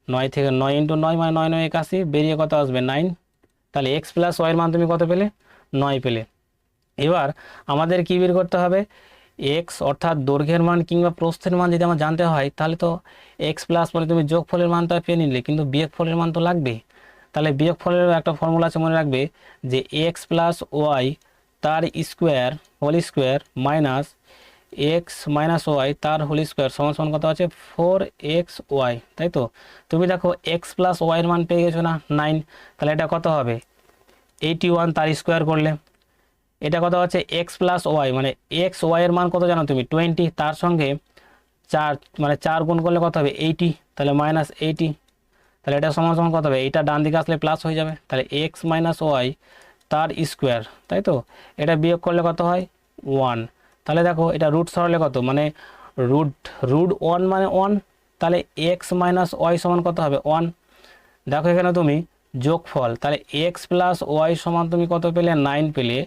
A: 9 থেকে 9 ইন্টু 9 মানে 9 9 81, বেরিয়ে কত আসবে? 9। তাহলে এক্স প্লাস ওয়াইয়ের মান তুমি কত পেলে? 9 পেলে। এবার আমাদের কি বের করতে হবে? এক্স অর্থাৎ দৈর্ঘ্যের মান কিংবা প্রস্থের মান যদি আমার জানতে হয়, তাহলে তো এক্স প্লাস বলে তুমি যোগফলের মানটা পেয়ে নিলে, কিন্তু বিয়োগফলের মান তো লাগবে। তাহলে বিয়োগফলের একটা ফর্মুলা আছে, মনে রাখবে, যে এক্স প্লাস ওয়াই তার square whole square minus X minus Y তার হোল স্কোয়ার সমান সমান কত আছে? 4xy, তাই তো? তুমি দেখো এক্স প্লাস ওয়াইয়ের মান পেয়ে গেছো না? 9। তাহলে এটা কত হবে? 81 তার স্কোয়ার করলে। এটা কত হচ্ছে? এক্স প্লাস ওয়াই, মানে এক্স ওয়াইয়ের মান কত জানো তুমি? 20, তার সঙ্গে 4, মানে 4 গুণ করলে কত হবে? 80, তাহলে -80। তাহলে এটা সমান সমান কত হবে? এটা ডান দিকে আসলে প্লাস হয়ে যাবে, তাহলে এক্স মাইনাস ওয়াই তার স্কোয়ার, তাই তো? এটা বিয়োগ করলে কত হয়? 1। তাহলে দেখো এটা রুট সরালে কত, মানে রুট রুট ওয়ান মানে ওয়ান, তাহলে এক্স মাইনাস ওয়াই সমান কত হবে 1। দেখো এখানে তুমি যোগফল, তাহলে এক্স প্লাস ওয়াই সমান তুমি কত পেলে 9 পেলে,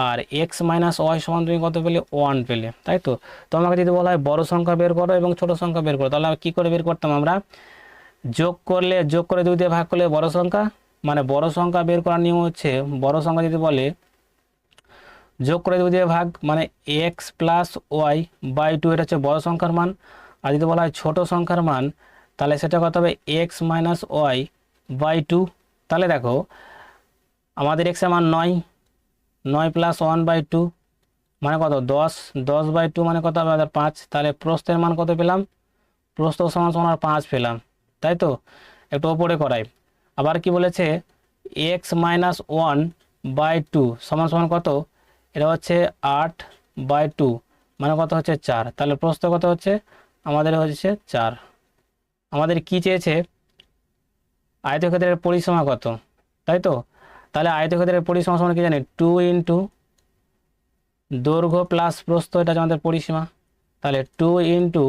A: আর এক্স মাইনাস ওয়াই সমান তুমি কত পেলে 1 পেলে, তাই তো। তোমাকে যদি বলা হয় বড় সংখ্যা বের করো এবং ছোট সংখ্যা বের করো, তাহলে কি করে বের করতাম আমরা, যোগ করে 2 দিয়ে ভাগ করলে বড় সংখ্যা, মানে বড় সংখ্যা বের করার নিয়ম হচ্ছে, বড় সংখ্যা যদি বলে যোগ করে 2 দিয়ে ভাগ, মানে এক্স প্লাস ওয়াই বাই 2, এটা হচ্ছে বড় সংখ্যার মান। আর যদি বলা হয় ছোট সংখ্যার মান, তাহলে সেটা কত হবে এক্স মাইনাস ওয়াই বাই 2। তাহলে দেখো আমাদের এক্সের মান 9, 9 প্লাস 1/2 মানে কত 10, 10/2 মানে কত হবে আমাদের 5। তাহলে প্রস্থের মান কত পেলাম, প্রস্থ সমান সমান আর 5 পেলাম, তাই তো। একটু ওপরে করাই, আবার কি বলেছে এক্স মাইনাস 1/2 সমান সমান কত, এটা হচ্ছে 8/2 মানে কত হচ্ছে 4। তাহলে প্রস্থ কত হচ্ছে আমাদের হচ্ছে 4। আমাদের কি চেয়েছে, আয়তক্ষেত্রের পরিসীমা কত, তাই তো। তাহলে আয়তক্ষেত্রের পরিসীমা সমান কি জানি 2 ইন্টু দৈর্ঘ্য প্লাস প্রস্থ, এটা হচ্ছে আমাদের পরিসীমা। তাহলে 2 ইন্টু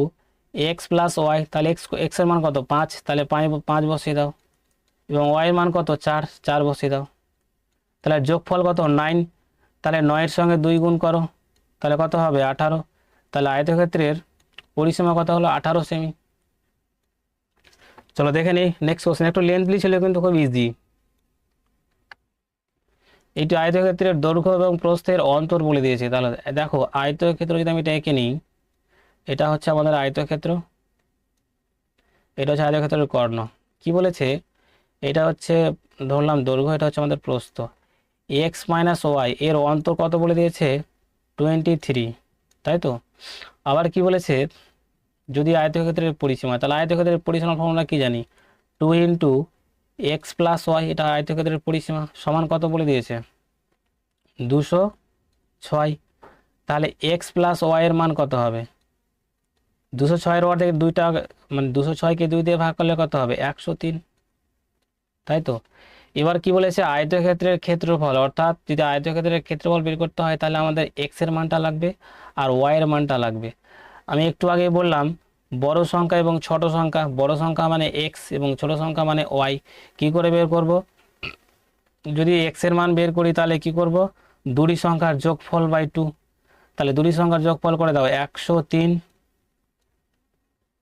A: এক্স প্লাস ওয়াই, তাহলে এক্সের মান কত 5, তাহলে 5 বসিয়ে দাও, এবং ওয়াইয়ের মান কত 4 বসিয়ে দাও। তাহলে যোগফল কত 9, তাহলে 9-এর সঙ্গে 2 গুণ করো, তাহলে কত হবে 18। তাহলে আয়তক্ষেত্রের পরিসীমা কত হলো 18 সেমি। চলো দেখে নিই নেক্সট কোশ্চেন, একটু লেন্থলি ছিল কিন্তু খুব ইজি। এইটি আয়তক্ষেত্রের দৈর্ঘ্য এবং প্রস্থের অন্তর বলে দিয়েছে। তাহলে দেখো আয়তক্ষেত্র যদি আমি এটা এঁকে নিই, এটা হচ্ছে আমাদের আয়তক্ষেত্র, এটা হচ্ছে আয়তক্ষেত্রের কর্ণ। কি বলেছে, এটা হচ্ছে ধরলাম দৈর্ঘ্য, এটা হচ্ছে আমাদের প্রস্থ। এক্স মাইনাস ওয়াই এর অন্তর কত বলে দিয়েছে 23, তাই তো। আবার কি বলেছে, যদি আয়তক্ষেত্রের পরিসীমা, তাহলে আয়তক্ষেত্রের পরিসীমা ফর্মুলা কি জানি 2 ইন্টু এক্স প্লাস ওয়াই, এটা আয়তক্ষেত্রের পরিসীমা সমান কত বলে দিয়েছে 206। তাহলে এক্স প্লাস ওয়াই এর মান কত হবে 206-এর অর্ধেক 2টা, মানে 206-কে 2 দিয়ে ভাগ করলে কত হবে 103, তাই তো। এবার কি বলেছে আয়তক্ষেত্রের ক্ষেত্রফল, অর্থাৎ যদি আয়তক্ষেত্রের ক্ষেত্রফল বের করতে হয় তাহলে আমাদের এক্স এর মানটা লাগবে আর ওয়াই এর মানটা লাগবে। আমি একটু আগে বললাম বড় সংখ্যা এবং ছোট সংখ্যা, বড় সংখ্যা মানে এক্স এবং ছোট সংখ্যা মানে ওয়াই। কি করে বের করব, যদি এক্স এর মান বের করি তাহলে কি করব, দুটি সংখ্যার যোগফল বাই 2। তাহলে দুটি সংখ্যার যোগফল করে দাও 103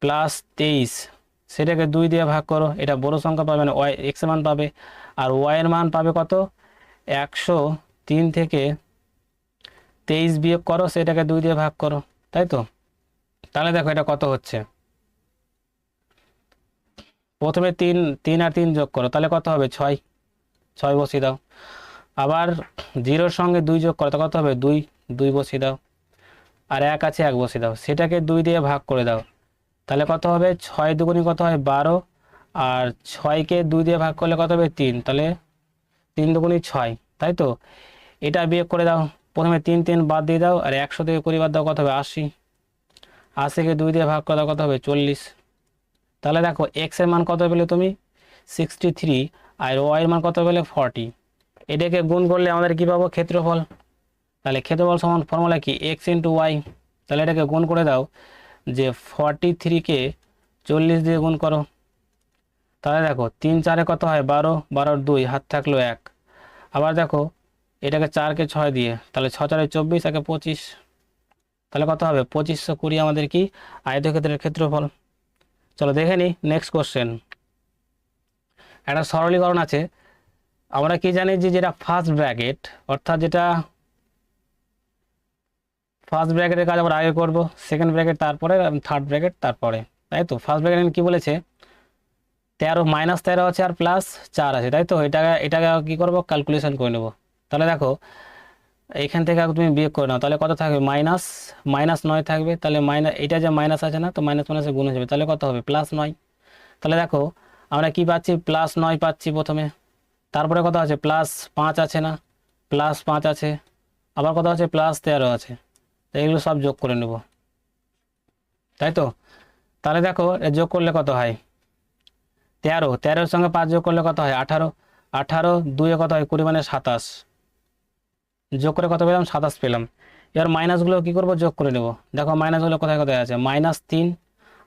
A: প্লাস 23, সেটাকে 2 দিয়ে ভাগ করো, এটা বড় সংখ্যা পাবে না, ওয়াই এক্স এর মান পাবে, আর ওয়াই এর মান পাবে কত 103 থেকে 23 বিয়োগ করো, সেটাকে 2 দিয়ে ভাগ করো, তাই তো। তাহলে দেখো এটা কত হচ্ছে, প্রথমে 3 আর 3 যোগ করো, তাহলে কত হবে 6 বসিয়ে দাও। আবার 0-এর সঙ্গে 2 যোগ করো, তা কত হবে 2 বসিয়ে দাও। আর 1 আছে 1 বসিয়ে দাও, সেটাকে 2 দিয়ে ভাগ করে দাও, তাহলে কত হবে 6 দুগুণি কত হয় 12, আর 6-কে 2 দিয়ে ভাগ করলে কত হবে 3, তাহলে 3 দুগুণি 6, তাই তো। এটা বিয়োগ করে দাও, প্রথমে 3 বাদ দিয়ে দাও, আর 100 থেকে 20 বাদ দাও কত হবে 80, 80-কে 2 দিয়ে ভাগ করে দাও কত হবে 40। তাহলে দেখো এক্স এর মান কত পেলে তুমি 63, আর ওয়াই এর মান কত পেলে 40। এটাকে গুণ করলে আমাদের কি পাবো ক্ষেত্রফল। তাহলে ক্ষেত্রফল সমান ফর্মুলা কি এক্স ইন্টু ওয়াই। তাহলে এটাকে গুণ করে দাও, যে 43-কে 40 দিয়ে গুণ করো, তাহলে দেখো 3-4-এ কত হয় 12, 12-আর 2 হাত থাকলো 1। আবার দেখো এটাকে 4-কে 6 দিয়ে, তাহলে 6-4-এ 24, একে 25, তাহলে কত হবে 2520 আমাদের কি আয়তক্ষেত্রের ক্ষেত্রফল। চলো দেখে নিই নেক্সট কোশ্চেন। একটা সরলীকরণ আছে, আমরা কি জানি যে যেটা ফার্স্ট ব্র্যাকেট, অর্থাৎ যেটা ফার্স্ট ব্র্যাকেটের কাজ আমরা আগে করব, সেকেন্ড ব্র্যাকেট তারপরে, থার্ড ব্র্যাকেট তারপরে, তাই তো। ফার্স্ট ব্র্যাকেট কি বলেছে 13 -13 আছে আর +4 আছে, তাই তো। এটাকে কি করব ক্যালকুলেশন করে নেব। তাহলে দেখো এইখান থেকে তুমি বিয়োগ করে নাও, তাহলে কত থাকবে -9 থাকবে, তাহলে এটা যে মাইনাস আছে না, তো মাইনাস মাইনাসে গুণ হয়ে যাবে, তাহলে কত হবে +9। তাহলে দেখো আমরা কি পাচ্ছি +9 পাচ্ছি প্রথমে, তারপরে কত আছে +5 আছে না, +5 আছে, আবার কত আছে +13 আছে, তো এগুলো সব যোগ করে নেব, তাই তো। তাহলে দেখো যোগ করলে কত হয় 13-13-এর সঙ্গে 5 যোগ করলে কত হয় 18, 18 2-এ কত হয় 20 মানে 27, যোগ করে কত পেলাম 27 পেলাম। এবার মাইনাসগুলো কী করবো, যোগ করে নেব। দেখো মাইনাসগুলো কোথায় কোথায় আছে, -3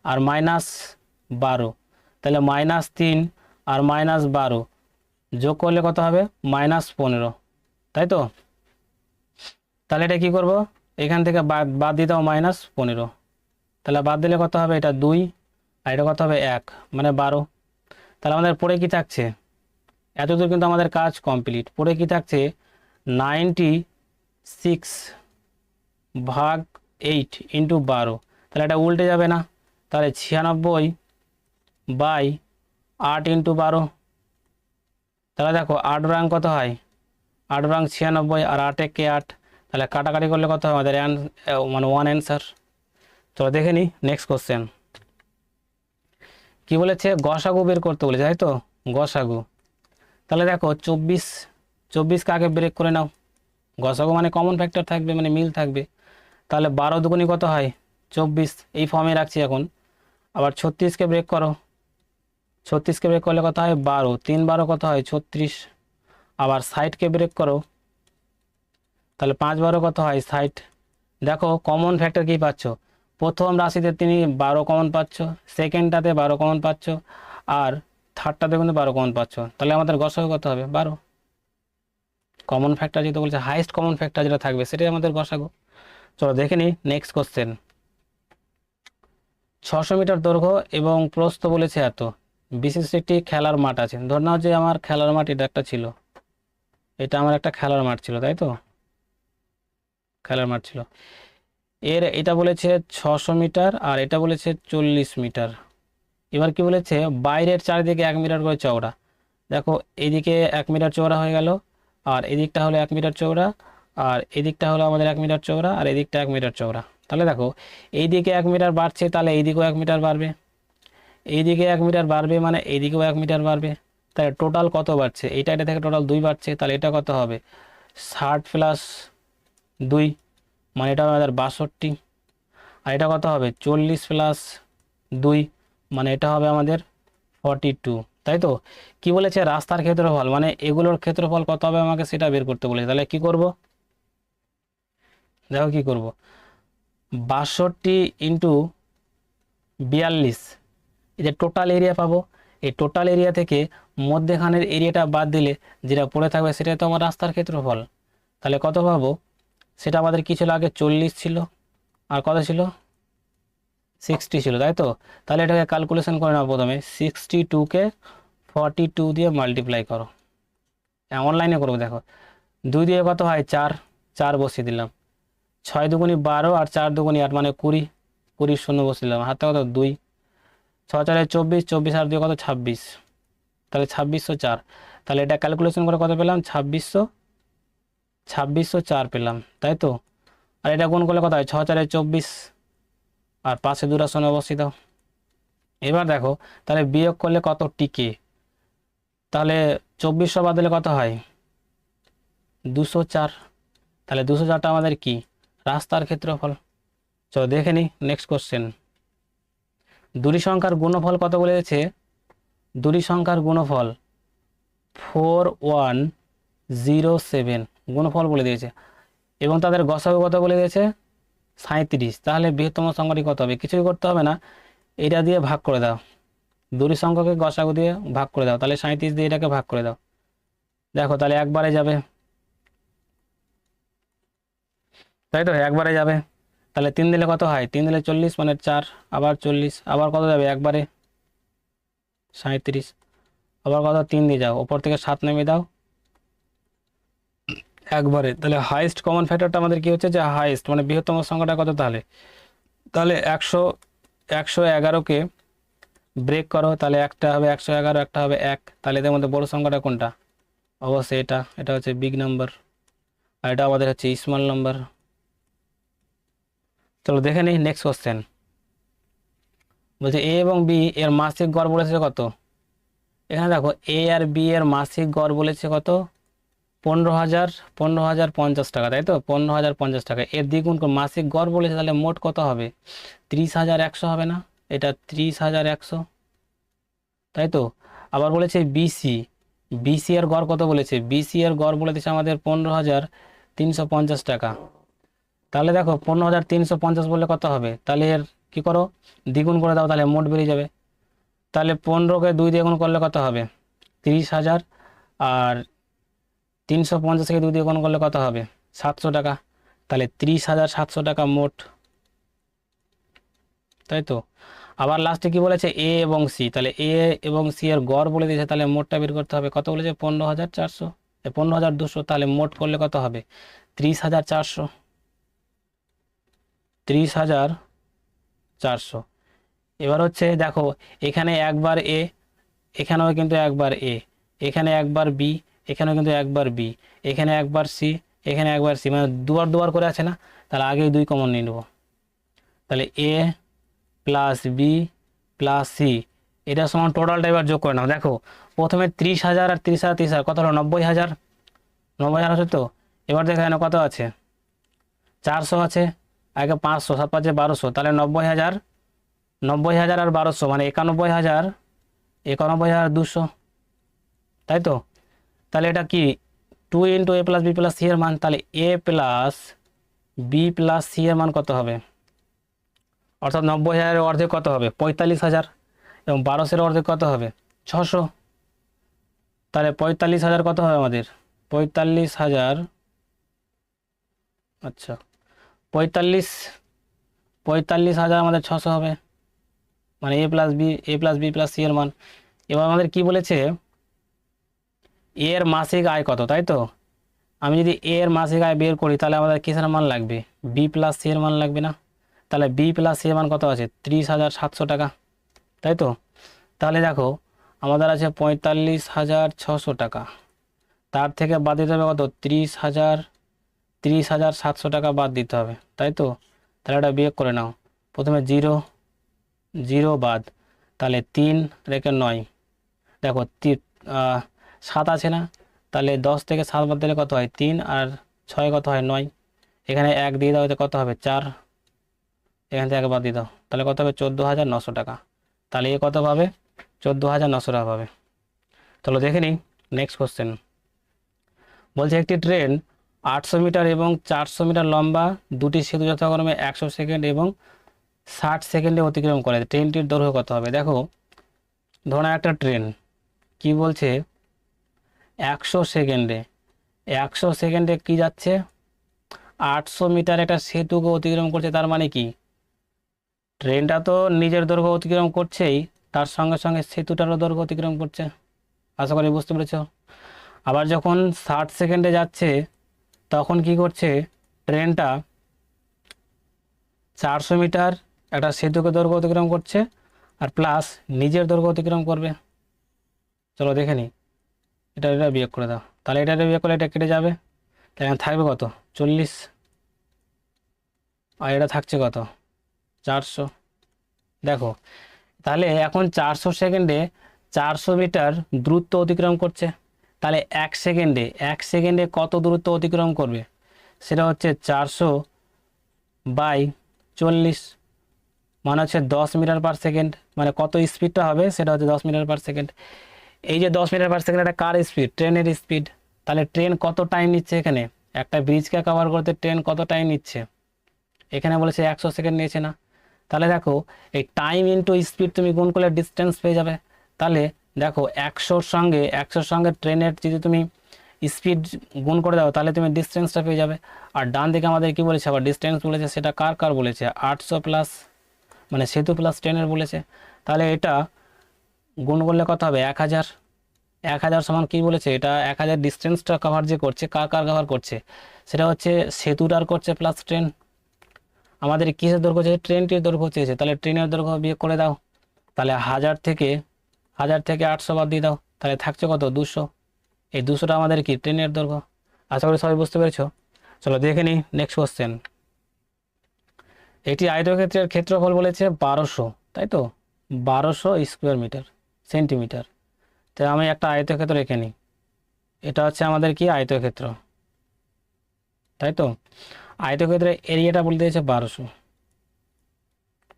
A: আর -12, তাহলে -3 আর -12 যোগ করলে কত হবে, -15, তাই তো। তাহলে এটা কী করব, এখান থেকে বাদ বাদ দিতে হবে -15, তাহলে বাদ দিলে কত হবে, এটা 2 আর এটা কত হবে 1, মানে 12। তাহলে আমাদের পড়ে কি থাকছে, এতদূর কিন্তু আমাদের কাজ কমপ্লিট। পড়ে কি থাকছে, 96/8 ইন্টু 12, তাহলে এটা উল্টে যাবে না, তাহলে 96/8 ইন্টু 12। তাহলে দেখো 8 রং কত হয়, 8 রং 96 আর 8 একে 8, তাহলে কাটাকাটি করলে কত হয় আমাদের মানে 1 অ্যান্সার। চলো দেখে নিই নেক্সট কোশ্চেন কি বলেছে, গসাগু বের করতে বলেছে, তাই তো, গসাগু। তাহলে দেখো 24 কাকে ব্রেক করে নাও, গসাগু মানে কমন ফ্যাক্টর থাকবে, মানে মিল থাকবে। তাহলে 12 দুগুণি কত হয় 24, এই ফর্মে রাখছি এখন। আবার 36কে ব্রেক করো, 36কে ব্রেক করলে কত হয় 12, 3 12 কত হয় 36। আবার 60কে ব্রেক করো, তাহলে 5 12 কত হয় 60। দেখো কমন ফ্যাক্টর কি পাচ্ছ, প্রথম রাশিতে তুমি 12 কমন পাচ্ছ, সেকেন্ডটাতে 12 কমন পাচ্ছ, আর থার্ডটাতে কিন্তু 12 কমন পাচ্ছ। তাহলে আমাদের গসাগু কত হবে 12। কমন ফ্যাক্টর যেটা বলছে, হাইয়েস্ট কমন ফ্যাক্টর যেটা থাকবে সেটাই আমাদের গসাগু। চলো দেখে নিই নেক্সট কোশ্চেন। 600 মিটার দৈর্ঘ্য এবং প্রস্থ বলেছে এত, বিশেষ একটি খেলার মাঠ আছে। ধর নাও যে আমার খেলার মাঠ এটা একটা ছিল, এটা আমার একটা খেলার মাঠ ছিল, তাই তো, খেলার মাঠ ছিল। এটা বলেছে 600 মিটার আর এটা বলেছে 40 মিটার। এবার কি বলেছে, বাইরের চারিদিকে 1 মিটার করে চওড়া। দেখো এইদিকে 1 মিটার চওড়া হয়ে গেল, আর এদিকটা হলো 1 মিটার চওড়া, আর এদিকটা হলো আমাদের 1 মিটার চওড়া, আর এদিকটা 1 মিটার চওড়া। তাহলে দেখো এইদিকে 1 মিটার বাড়ছে, তাহলে এইদিকেও 1 মিটার বাড়বে, এইদিকে 1 মিটার বাড়বে মানে এইদিকেও 1 মিটার বাড়বে। তাহলে টোটাল কত বাড়ছে, এটা থেকে টোটাল 2 বাড়ছে, তাহলে এটা কত হবে 60 প্লাস 2, মানে এটা আমাদের 62। আর এটা কত হবে 40 প্লাস 2, মানে এটা হবে আমাদের 42, তাই তো। কি বলেছে, রাস্তার ক্ষেত্রফল, মানে এগুলোর ক্ষেত্রফল কত হবে আমাকে সেটা বের করতে বলেছে। তাহলে কি করব, দেখো কি করব, 62 ইন্টু 42, এই যে টোটাল এরিয়া পাবো, এই টোটাল এরিয়া থেকে মধ্যেখানের এরিয়াটা বাদ দিলে যেটা পড়ে থাকবে সেটা তো আমার রাস্তার ক্ষেত্রফল। তাহলে কত পাবো, সেটা আমাদের কি ছিল আগে 40 ছিল, আর কত ছিল 60 ছিল, তাই তো। তাহলে এটাকে ক্যালকুলেশন করে নাও, প্রথমে 62কে 42 দিয়ে মাল্টিপ্লাই করো, অনলাইনে করবো। দেখো 2 দিয়ে কত হয় 4, 4 বসিয়ে দিলাম, 6 দুগুণি 12 আর 4 দুগুণি 8, মানে 20, 20 শূন্য বসিয়ে দিলাম, হাতে কত 2, 6 4 24, 24 আর 2 কত 26, তাহলে 2604। তাহলে এটা ক্যালকুলেশন করে কত পেলাম 2604 পেলাম, তাই তো। আর এটা গুণ করলে কত হয় 6 4 24, আর পাশে দুটো শূন্য বসিয়ে দাও। এবার দেখো তাহলে বিয়োগ করলে কত টিকে, তাহলে 2400 বাদ দিলে কত হয় 204, তাহলে 204টা আমাদের কি রাস্তার ক্ষেত্রফল। চলো দেখে নিই নেক্সট কোশ্চেন। দুটি সংখ্যার গুণফল কত বলেছে, দুটি সংখ্যার গুণফল 4107 গুণফল বলে দিয়েছে, এবং তাদের গসাগু কত বলে দিয়েছে 37। তাহলে বৃহত্তম সংখ্যাটি কত হবে, কিছুই করতে হবে না, এটা দিয়ে ভাগ করে দাও, দুটি সংখ্যাকে গসাগু দিয়ে ভাগ করে দাও, তাহলে 37 দিয়ে এটাকে ভাগ করে দাও। দেখো তাহলে একবারে যাবে, তাই তো, একবারে যাবে। তাহলে 3 দিলে কত হয়, 3 দিলে 40, মানে 4, আবার 40, আবার কত যাবে একবারে 37, আবার কত 3 দিয়ে যাও, ওপর থেকে 7 নেমে দাও একবারে। তাহলে হাইয়েস্ট কমন ফ্যাক্টরটা আমাদের কি হচ্ছে, যে হাইয়েস্ট মানে বৃহত্তম সংখ্যাটা কত, তাহলে তাহলে 111কে ব্রেক করো, তাহলে একটা হবে 111, একটা হবে 1, তাহলে এদের মধ্যে বড় সংখ্যাটা কোনটা, অবশ্যই এটা হচ্ছে বিগ নাম্বার, আর এটা আমাদের হচ্ছে স্মল নাম্বার। চলো দেখে নিই নেক্সট কোশ্চেন। বলছে এ এবং বি এর মাসিক গড় বলেছে কত। এখানে দেখো এ আর বি এর মাসিক গড় বলেছে কত 15,050 টাকা, তাই তো, 15,050 টাকা। এর দ্বিগুণ মাসিক গড় বলেছে, তাহলে মোট কত হবে 30,100 হবে না, এটা 30,100, তাই তো। আবার বলেছে বিসি, বিসি এর গড় কত বলেছে, বিসি এর গড় বলে দিচ্ছে আমাদের 15,350 টাকা, তাহলে দেখো 15,350 বললে কত হবে, তাহলে এর কি করো, দ্বিগুণ করে দাও, তাহলে মোট বেরিয়ে যাবে। তাহলে 15কে 2 দিয়ে গুণ করলে কত হবে, 30,000। আর 350কে 2 দিয়ে গুণ করলে কত হবে, 700 টাকা। তাহলে 30,700 টাকা মোট, তাই তো। আবার লাস্টে কি বলেছে, এ এবং সি, তাহলে এ এবং সি এর গড় বলে দিয়েছে, তাহলে মোটটা বের করতে হবে। কত বলেছে, 15,400, 15,200, তাহলে মোট করলে কত হবে, 30,400, 30,400। এবার হচ্ছে দেখো, এখানে একবার এ, এখানেও কিন্তু একবার এ, এখানে একবার বি, এখানেও কিন্তু একবার বি, এখানে একবার সি, এখানে একবার সি, মানে দুবার দুবার করে আছে না, তাহলে আগে 2 কমন নিয়ে নেবো। তাহলে এ প্লাস বি প্লাস সি, এটা সমান টোটালটা এবার যোগ করে নাও। দেখো প্রথমে 30,000 আর 30,000 30,000 কত হলো, 90,000, 90,000 আছে তো। এবার দেখো এখানে কত আছে, 400 আছে, আগে 500, 7 5 1200, তাহলে 90,000, 90,000 আর 1200 মানে 91,000, 91,200, তাই তো। তাহলে এটা কি 2 ইন্টু এ প্লাস বি প্লাস সি এর মান, তাহলে এ প্লাস বি প্লাস সি এর মান কত হবে, অর্থাৎ 90,000-এর অর্ধেক কত হবে, 45,000, এবং 1200-এর অর্ধেক কত হবে, 600। তাহলে 45,000 কত হবে আমাদের, 45,000, আচ্ছা 45,000 আমাদের 600 হবে, মানে এ প্লাস বি প্লাস সি এর মান। এবার আমাদের কি বলেছে, এ এর মাসিক আয় কত, তাই তো। আমি যদি এ এর মাসিক আয় বের করি, তাহলে আমাদের কিসের মান লাগবে, বি প্লাস সি এর মান লাগবে না। তাহলে বি প্লাস সি এর মান কত আছে, 30,700 টাকা, তাই তো। তাহলে দেখো আমাদের আছে 45,600 টাকা, তার থেকে বাদ দিতে হবে কত, 30,700 টাকা বাদ দিতে হবে, তাই তো। তাহলে এটা বিয়োগ করে নাও, প্রথমে 0 0 বাদ, তাহলে 3 রেখে 9, দেখো 7 আছে না, তাহলে 10 থেকে 7 বাদ দিলে কত হয়, 3, আর 6 কত হয়, 9, এখানে 1 দিয়ে দাও, কত হবে 4, এখান থেকে 1 বাদ দিয়ে দাও, তাহলে কত হবে, 14,900 টাকা। তাহলে এ কত পাবে, 14,900 টাকা পাবে। চলো দেখে নিই নেক্সট কোশ্চেন। বলছে একটি ট্রেন 800 মিটার এবং 400 মিটার লম্বা দুটি সেতু যথাক্রমে 100 সেকেন্ড এবং 60 সেকেন্ডে অতিক্রম করে, ট্রেনটির দৈর্ঘ্য কত হবে। দেখো ধরো একটা ট্রেন, কি বলছে, 100 সেকেন্ডে, 100 সেকেন্ডে কি যাচ্ছে, 800 মিটার একটা সেতুকে অতিক্রম করছে, তার মানে কি ট্রেনটা তো নিজের দৈর্ঘ্য অতিক্রম করছেই, তার সঙ্গে সঙ্গে সেতুটারও দৈর্ঘ্য অতিক্রম করছে। আশা করি বুঝতে পেরেছো। আবার যখন 60 সেকেন্ডে যাচ্ছে, তখন কি করছে, ট্রেনটা 400 মিটার একটা সেতুকে দৈর্ঘ্য অতিক্রম করছে, আর প্লাস নিজের দৈর্ঘ্য অতিক্রম করবে। চলো দেখে নিই, এটা বিয়োগ করে দাও, তাহলে এটা বিয়োগ করলে এটা কেটে যাবে, তাহলে এখানে থাকবে কত, 40, আর এটা থাকছে কত, 400। দেখো তাহলে এখন 400 সেকেন্ডে 400 মিটার দূরত্ব অতিক্রম করছে, তাহলে 1 সেকেন্ডে কত দূরত্ব অতিক্রম করবে, সেটা হচ্ছে 400/40, মানে হচ্ছে 10 মিটার পার সেকেন্ড, মানে কত স্পিডটা হবে সেটা হচ্ছে 10 মিটার পার সেকেন্ড। এই যে 10 মিটার পার সেকেন্ড এটা কার স্পিড, ট্রেনের স্পিড। তাহলে ট্রেন কত টাইম নিচ্ছে, এখানে একটা ব্রিজকে কভার করতে ট্রেন কত টাইম নিচ্ছে, এখানে বলেছে 100 সেকেন্ড নিয়েছে না। তাহলে দেখো এই টাইম ইনটু স্পিড তুমি গুণ করলে ডিস্টেন্স পেয়ে যাবে। তাহলে দেখো 100-র সঙ্গে ট্রেনের যদি তুমি স্পিড গুণ করে দাও, তাহলে তুমি ডিস্টেন্সটা পেয়ে যাবে। আর ডান দিকে আমাদের কি বলেছে, আবার ডিস্টেন্স বলেছে, সেটা কার বলেছে, 800 প্লাস, মানে সেতু প্লাস ট্রেনের বলেছে। তাহলে এটা গুণ করলে কত হবে, 1,000, 1,000 সমান কি বলেছে, এটা 1,000 ডিস্টেন্সটা কভার যে করছে, কার কভার করছে, সেটা হচ্ছে সেতুটার করছে প্লাস ট্রেন। আমাদের কিসের দৈর্ঘ্য চেয়েছে, ট্রেনটির দৈর্ঘ্য চেয়েছে, তাহলে ট্রেনের দৈর্ঘ্য বিয়োগ করে দাও, তাহলে 1,000 থেকে 800 বাদ দিয়ে দাও, তাহলে থাকছে কত, 200। এই 200টা আমাদের কি, ট্রেনের দৈর্ঘ্য। আশা করি সবাই বুঝতে পেরেছো। চলো দেখে নিই নেক্সট কোশ্চেন। এটি আয়তক্ষেত্রের ক্ষেত্রফল বলেছে 1200, তাই তো, 1200 স্কোয়ার মিটার সেন্টিমিটার। তাই আমি একটা আয়তক্ষেত্র রেখে নিই, এটা হচ্ছে আমাদের কি, আয়তক্ষেত্র, তাই তো। আয়তক্ষেত্রের এরিয়াটা বলতে দিয়েছে 1200,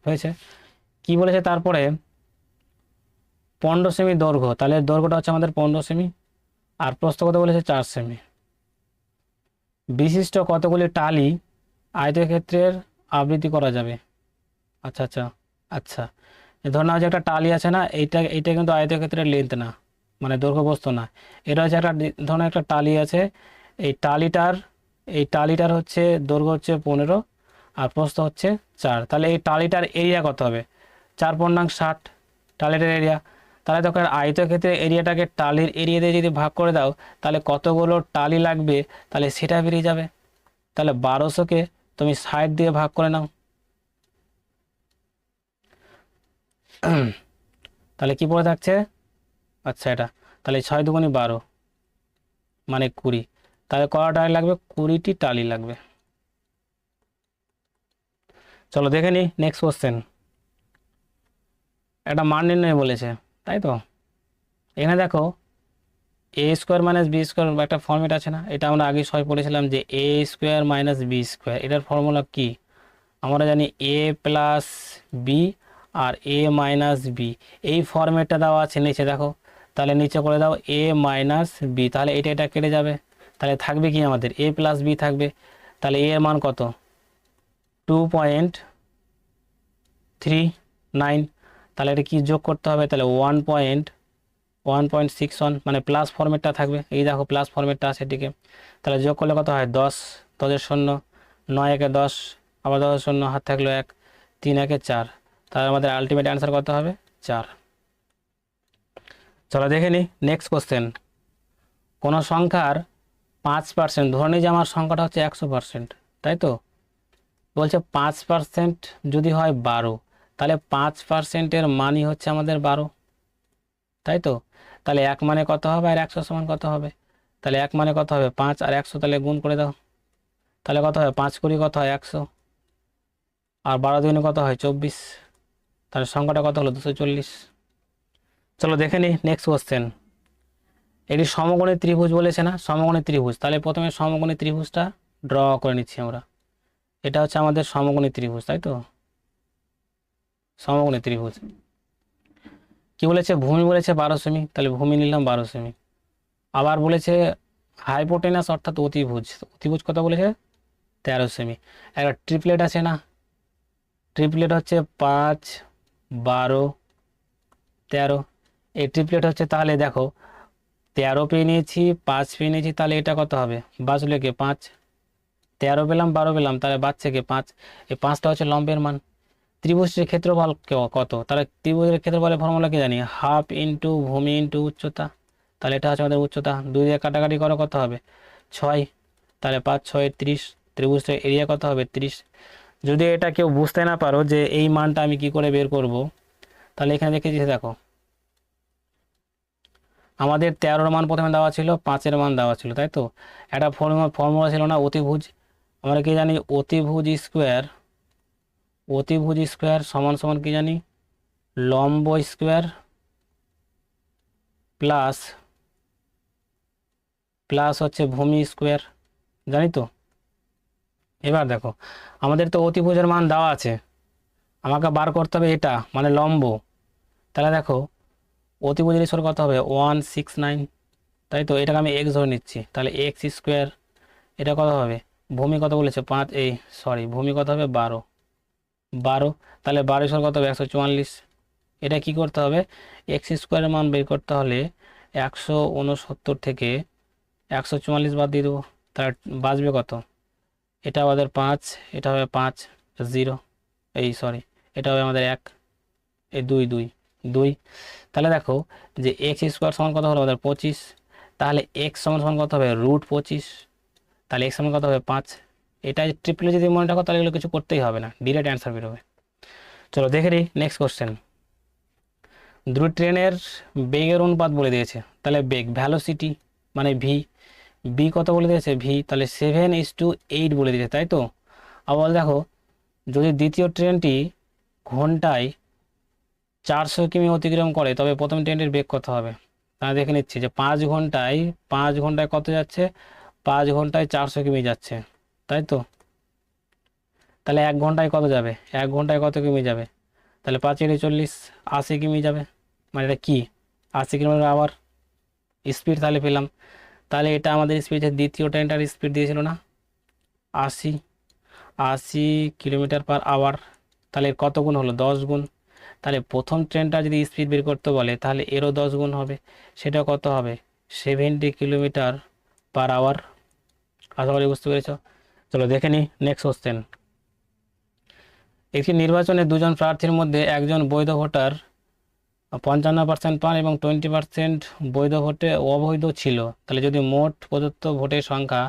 A: হয়েছে। কি বলেছে তারপরে, 15 সেমি দৈর্ঘ্য, তাহলে দৈর্ঘ্যটা হচ্ছে আমাদের 15 সেমি, আর প্রস্থ কত বলেছে, 4 সেমি। বিশিষ্ট কতগুলি টালি আয়তক্ষেত্রের আবৃত্তি করা যাবে। আচ্ছা আচ্ছা আচ্ছা, ধর না যে একটা টালি আছে না, এইটা এইটা কিন্তু আয়তক্ষেত্রের লেন্থ না, মানে দৈর্ঘ্য বস্তু না। এটা হচ্ছে একটা ধরনের একটা টালি আছে, এই টালিটার এই টালিটার হচ্ছে দৈর্ঘ্য হচ্ছে 15 আর প্রস্থ হচ্ছে 4। তাহলে এই টালিটার এরিয়া কত হবে? 4×60 টালিটার এরিয়া। তাহলে তখন আয়তক্ষেত্রের এরিয়াটাকে টালির এরিয়া দিয়ে যদি ভাগ করে দাও, তাহলে কতগুলো টালি লাগবে তাহলে সেটা বেরিয়ে যাবে। তাহলে 1200কে তুমি 60 দিয়ে ভাগ করে নাও। তাহলে কি পড়ে থাকছে? আচ্ছা এটা, তাহলে 6×2 = 12 মানে 20। তাহলে কটা টালি লাগবে? 20টি টালি লাগবে। চলো দেখে নি নেক্সট কোশ্চেন। একটা মান নির্ণয় বলেছে, তাই তো। এখানে দেখো a² - b² একটা ফর্মেট আছে না, এটা আমরা আগে সবাই পড়েছিলাম যে a² - b²। এটার ফর্মুলা কি? আমরা জানি a + b R a - b। এই ফর্মেটটা দেওয়া আছে নিচে দেখো, তাহলে নিচে করে দাও a - b, তাহলে এটা কেটে যাবে। তাহলে থাকবে কি আমাদের a + b থাকবে। তাহলে a এর মান কত? 2.39। তাহলে এটা কি যোগ করতে হবে? তাহলে 1.61 মানে প্লাস ফর্মেটটা থাকবে, এই দেখো প্লাস ফর্মেটটা আছে এদিকে। তাহলে যোগ করলে কত হয়? 10, 10 শূন্য, 9 একে 10, আবার 10 শূন্য, হাত থাকলো 1, 3 একে 4। তাহলে আমাদের আলটিমেট অ্যান্সার কত হবে? 4। চলো দেখে নিই নেক্সট কোশ্চেন। কোনো সংখ্যার 5%, ধরে নিই যে আমার সংখ্যাটা হচ্ছে 100%, তাই তো। বলছে 5% যদি হয় 12, তাহলে 5%-এর মানই হচ্ছে আমাদের 12, তাই তো। তাহলে 1 মানে কত হবে আর 100 সমান কত হবে? তাহলে 1 মানে কত হবে? 5 আর 100, তাহলে গুণ করে দাও। তাহলে কত হয়? 5×20 কত হয়? 100, আর 12×2 কত হয়? 24। তাহলে সংখ্যাটা কত হলো? 240। চলো দেখে নিই নেক্সট কোশ্চেন। এটি সমকোণী ত্রিভুজ বলেছে না, সমকোণী ত্রিভুজ। তাহলে প্রথমে সমকোণী ত্রিভুজটা ড্র করে নিচ্ছি আমরা। এটা হচ্ছে আমাদের সমকোণী ত্রিভুজ, তাই তো। সমকোণী ত্রিভুজ কি বলেছে? ভূমি বলেছে 12 সেমি, তাহলে ভূমি নিলাম 12 সেমি। আবার বলেছে হাইপোটেনাস অর্থাৎ অতিভুজ, অতিভুজ কত বলেছে? 13 সেমি। একটা ট্রিপলেট আছে না, ট্রিপলেট হচ্ছে 5, 12, 13। এই ট্রিপলেট হচ্ছে, তাহলে দেখো 13 পেয়ে নিয়েছি, 5 পেয়ে নিয়েছি, তাহলে এটা কত হবে? বাঁচলো কে? 5। 13 পেলাম, 12 পেলাম, তাহলে বাঁচছে কে? 5। এই 5টা হচ্ছে লম্বের মান। ত্রিভুজের ক্ষেত্রফল কত? তাহলে ত্রিভুজের ক্ষেত্রফলের ফর্মুলা কি জানি? হাফ ইন্টু ভূমি ইন্টু উচ্চতা। তাহলে এটা হচ্ছে আমাদের উচ্চতা। 2 দিয়ে কাটাকাটি করো, কত হবে? 6। তাহলে 5, 6, 30। ত্রিভুজের এরিয়া কত হবে? 30। যদি এটা কেউ বুঝতে না পারো যে এই মানটা আমি কি করে বের করব, তাহলে এখানে দেখেছি দেখো, আমাদের 13-র মান প্রথমে দেওয়া ছিল, 5-এর মান দেওয়া ছিল, তাই তো। একটা ফর্মুলা ছিল না, অতিভুজ। আমরা কি জানি? অতিভুজ স্কোয়ার সমান সমান কি জানি? লম্ব স্কোয়ার প্লাস প্লাস হচ্ছে ভূমি স্কোয়ার, জানি তো। এবার দেখো আমাদের তো অতিভুজের মান দেওয়া আছে, আমাকে বার করতে হবে এটা মানে লম্ব। তাহলে দেখো অতিভুজের স্কোয়ার কত হবে? 169, তাই তো। এটাকে আমি এক্স ধরে নিচ্ছি, তাহলে x²। এটা কত হবে? ভূমি কত বলেছে? 5, এই সরি, ভূমি কত হবে? 12, 12। তাহলে 12 স্কোয়ার কত হবে? 144। এটা কি করতে হবে? x² মান বের করতে হলে 169 থেকে 144 বাদ দিয়ে দেবো, তাহলে বাঁচবে কত? এটা আমাদের 5, এটা হবে 5, 0, এই সরি, এটা হবে আমাদের 1, এই 2, 2, 2। তাহলে দেখো যে x² সমান কত হলো আমাদের? 25। তাহলে x সমান সমান কত হবে? √25। তাহলে x সমান কত হবে? 5। এটা ট্রিপলে যদি মনে রাখো তাহলে এগুলো কিছু করতেই হবে না, ডিরেক্ট অ্যান্সার বেরোবে। চলো দেখে নিই নেক্সট কোশ্চেন। দুটো ট্রেনের বেগের অনুপাত বলে দিয়েছে, তাহলে বেগ ভ্যালোসিটি মানে ভি, বি কত বলে দিয়েছে? ভি, তাহলে 7:8 বলে দিয়েছে, তাই তো। আবার দেখো যদি দ্বিতীয় ট্রেনটি ঘন্টায় 400 কিমি অতিক্রম করে, তবে প্রথম ট্রেনটির বেগ কত হবে? তাহলে দেখে নিচ্ছি যে 5 ঘন্টায় কত যাচ্ছে? 5 ঘন্টায় 400 কিমি যাচ্ছে, তাই তো। তাহলে 1 ঘন্টায় কত যাবে? 1 ঘন্টায় কত কিমি যাবে? তাহলে 5×40, 80 কিমি যাবে। মানে এটা কি? 80 কিলোমিটার আওয়ার স্পিড তাহলে পেলাম। তাহলে এটা আমাদের স্পিড, দ্বিতীয় ট্রেনটার স্পিড দিয়েছিল না 80। 80 কিলোমিটার/আওয়ার, তাহলে এর কত গুণ হলো? 10 গুণ। তাহলে প্রথম ট্রেনটা যদি স্পিড বের করতে বলে তাহলে এরও 10 গুণ হবে, সেটা কত হবে? 70 কিলোমিটার/আওয়ার। আশা করি বুঝতে পেরেছ। চলো দেখে নিই নেক্সট কোশ্চেন। একটি নির্বাচনে দুজন প্রার্থীর মধ্যে একজন বৈধ ভোটার 55% পান এবং 20% বৈধ ভোটে অবৈধ ছিল। তাহলে যদি মোট প্রদত্ত ভোটের সংখ্যা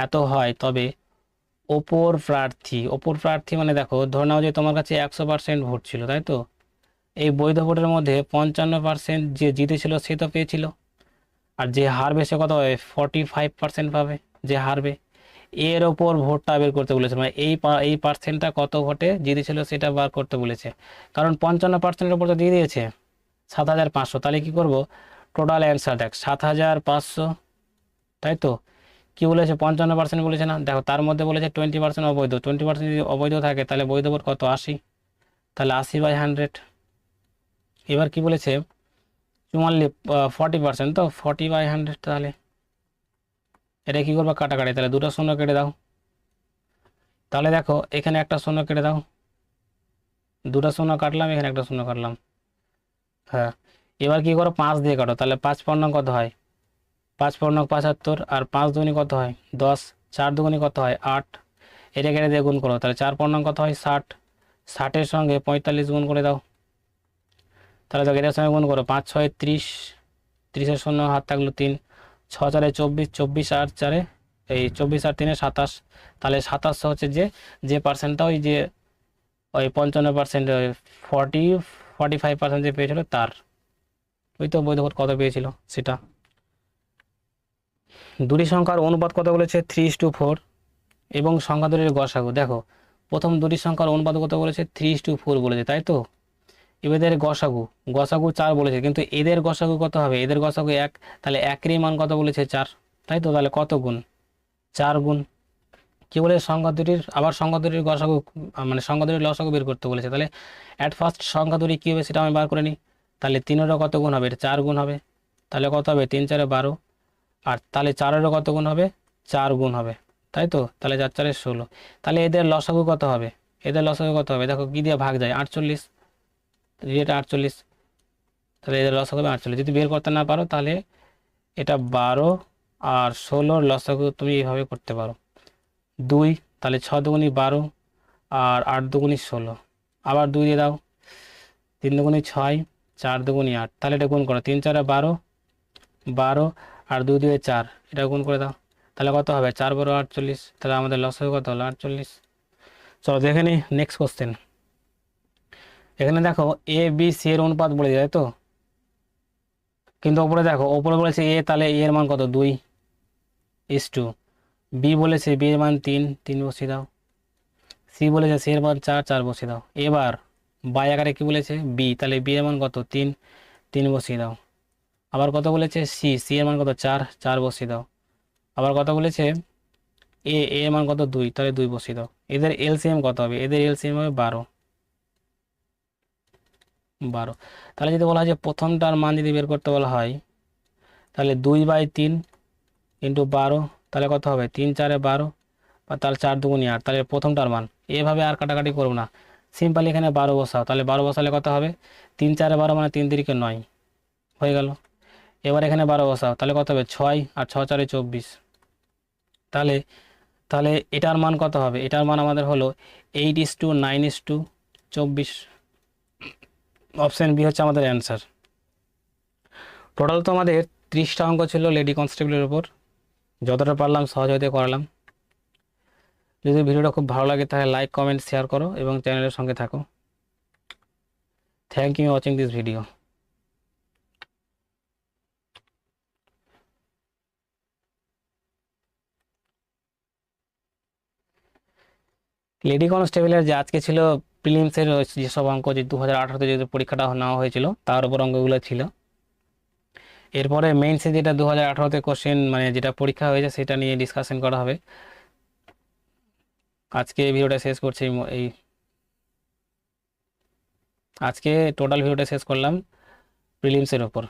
A: এত হয় তবে অপর প্রার্থী মানে দেখো, ধরে নাও যে তোমার কাছে 100% ভোট ছিল, তাই তো? এই বৈধ ভোটের মধ্যে 55% যে জিতেছিল সে তো পেয়েছিল, আর যে হারবে সে কত পাবে? 45% পাবে যে হারবে। এর ওপর ভোটটা বের করতে বলেছে, মানে এই পার্সেন্টটা কত ভোটে জিতেছিল সেটা বার করতে বলেছে। কারণ 55%-এর উপর তো দিয়ে দিয়েছে 7500, তাহলে কি করব? টোটাল অ্যান্সার দেখ 7500, তাই তো? কি বলেছে? 55% বলেছে না? দেখো তার মধ্যে বলেছে 20% অবৈধ, 20% যদি অবৈধ থাকে তাহলে বৈধ ভোট কত? 80, তাহলে 80/100। এবার কি বলেছে? 40%, তো 40/100, তাহলে এটা কি করবো? কাটাকাটি, তাহলে দুটো শূন্য কেটে দাও। তাহলে দেখো এখানে একটা শূন্য কেটে দাও, দুটো শূন্য কাটলাম, এখানে একটা শূন্য কাটলাম। হ্যাঁ, এবার কি করো? 5 দিয়ে কাটো, তাহলে 5×5 কত হয়? 5×5 75, আর 5×2 কত হয়? 10, 4×2 কত হয়? 8। এটা কেটে দিয়ে গুণ করো, তাহলে 4×5 কত হয়? 60। 60-এর সঙ্গে 45 গুণ করে দাও, তাহলে দেখো এটার সঙ্গে গুণ করো, 5×6 = 30, 30-এর শূন্য হাত থাকলো 3, 6×4 = 24, 24×8 এই 24×8 = 27, তাহলে 2700 হচ্ছে যে পার্সেন্টটা ওই 55%, ওই 45% যে পেয়েছিল তার, ওই তো বৈধ ভোট কত পেয়েছিল সেটা। দুটি সংখ্যার অনুপাত কত বলেছে? 3:4, এবং সংখ্যা দুটির গসাগু। দেখো প্রথম দুটি সংখ্যার অনুপাত কত বলেছে? 3:4 বলেছে, তাই তো? এদের গসাগু, গসাগু 4 বলেছে, কিন্তু এদের গসাগু কত হবে? এদের গসাগু 1, তাহলে 1-এরই মান কত বলেছে? 4, তাই তো? তাহলে কত গুণ? 4 গুণ। কি বলে? সংখ্যা দুটির গসাগু, মানে সংখ্যা দুটির লসাগু বের করতে বলেছে। তাহলে অ্যাট ফার্স্ট সংখ্যা দুটি কী হবে সেটা আমি বার করে নিই। তাহলে 3-এরও কত গুণ হবে? এটা 4 গুণ হবে, তাহলে কত হবে? 3×4 = 12, আর তাহলে 4-এরও কত গুণ হবে? 4 গুণ হবে, তাই তো? তাহলে 4×4 = 16। তাহলে এদের লসাগু কত হবে? এদের লসাগু কত হবে? দেখো কি দিয়ে ভাগ যায়? 48, এটা 48, তাহলে এদের লসাগু হবে 48। যদি বের করতে না পারো তাহলে এটা 12 আর 16-র লসাগু তুমি এইভাবে করতে পারো, 2, তাহলে 6×2 = 12, আর 8×2 = 16, আবার 2 দিয়ে দাও, 3×2 = 6, 4×2 = 8, তাহলে এটা গুণ করো, 3×4 = 12, 12 আর 2 দিয়ে 4, এটা গুণ করে দাও, তাহলে কত হবে? 4×12 = 48, তাহলে আমাদের লসাগু কত হলো? 48। চলো দেখে নিই নেক্সট কোশ্চেন। এখানে দেখো এ বি সি এর অনুপাত বলে যায় তো, কিন্তু ওপরে দেখো, ওপরে বলেছে এ, তাহলে এ এর মান কত? 2:, বি বলেছে বি এর মান 3, 3 বসিয়ে দাও, সি বলেছে সি এর মান 4, 4 বসিয়ে দাও। এবার বাই আকারে কি বলেছে? বি, তাহলে বি এর মান কত? 3, 3 বসিয়ে দাও। আবার কত বলেছে? সি, সি এর মান কত? 4, 4 বসিয়ে দাও। আবার কত বলেছে? এ, এ এর মান কত? 2, তাহলে 2 বসিয়ে দাও। এদের এলসিএম কত হবে? এদের এলসিএম হবে 12, 12। তাহলে যদি বলা হয় যে প্রথমটার মান যদি বের করতে বলা হয়, তাহলে 2/3 ইন্টু 12, তাহলে কত হবে? 3×4 = 12, বা তাহলে 4×2 = 8, তাহলে প্রথমটার মান। এভাবে আর কাটাকাটি করবো না, সিম্পলি এখানে 12 বসাও, তাহলে 12 বসালে কত হবে? 3×4 = 12, মানে 3×3 = 9 হয়ে গেল। এবার এখানে 12 বসাও, তাহলে কত হবে? 6, আর 6×4 = 24, তাহলে তাহলে এটার মান কত হবে? এটার মান আমাদের হলো 8:9:24। অপশান বি হচ্ছে আমাদের অ্যান্সার। টোটাল তো আমাদের 30টা অঙ্ক ছিল লেডি কনস্টেবলের উপর, যতটা পারলাম সহযোগিতা করালাম। যদি ভিডিওটা খুব ভালো লাগে তাহলে লাইক, কমেন্ট, শেয়ার করো এবং চ্যানেলের সঙ্গে থাকো। Thank you watching this video. Lady কনস্টেবলের যে আজকে ছিল প্রিলিমসের যেসব অঙ্ক, যে 2018-তে যে পরীক্ষাটা নেওয়া হয়েছিল তার উপর অঙ্কগুলো ছিল। এরপরে মেইনসে যেটা 2018-তে কোশ্চেন, মানে যেটা পরীক্ষা হয়েছে সেটা নিয়ে ডিসকাশন করা হবে। আজকে ভিডিওটা শেষ করছি। এই আজকে টোটাল ভিডিওটা শেষ করলাম প্রিলিমসের ওপর।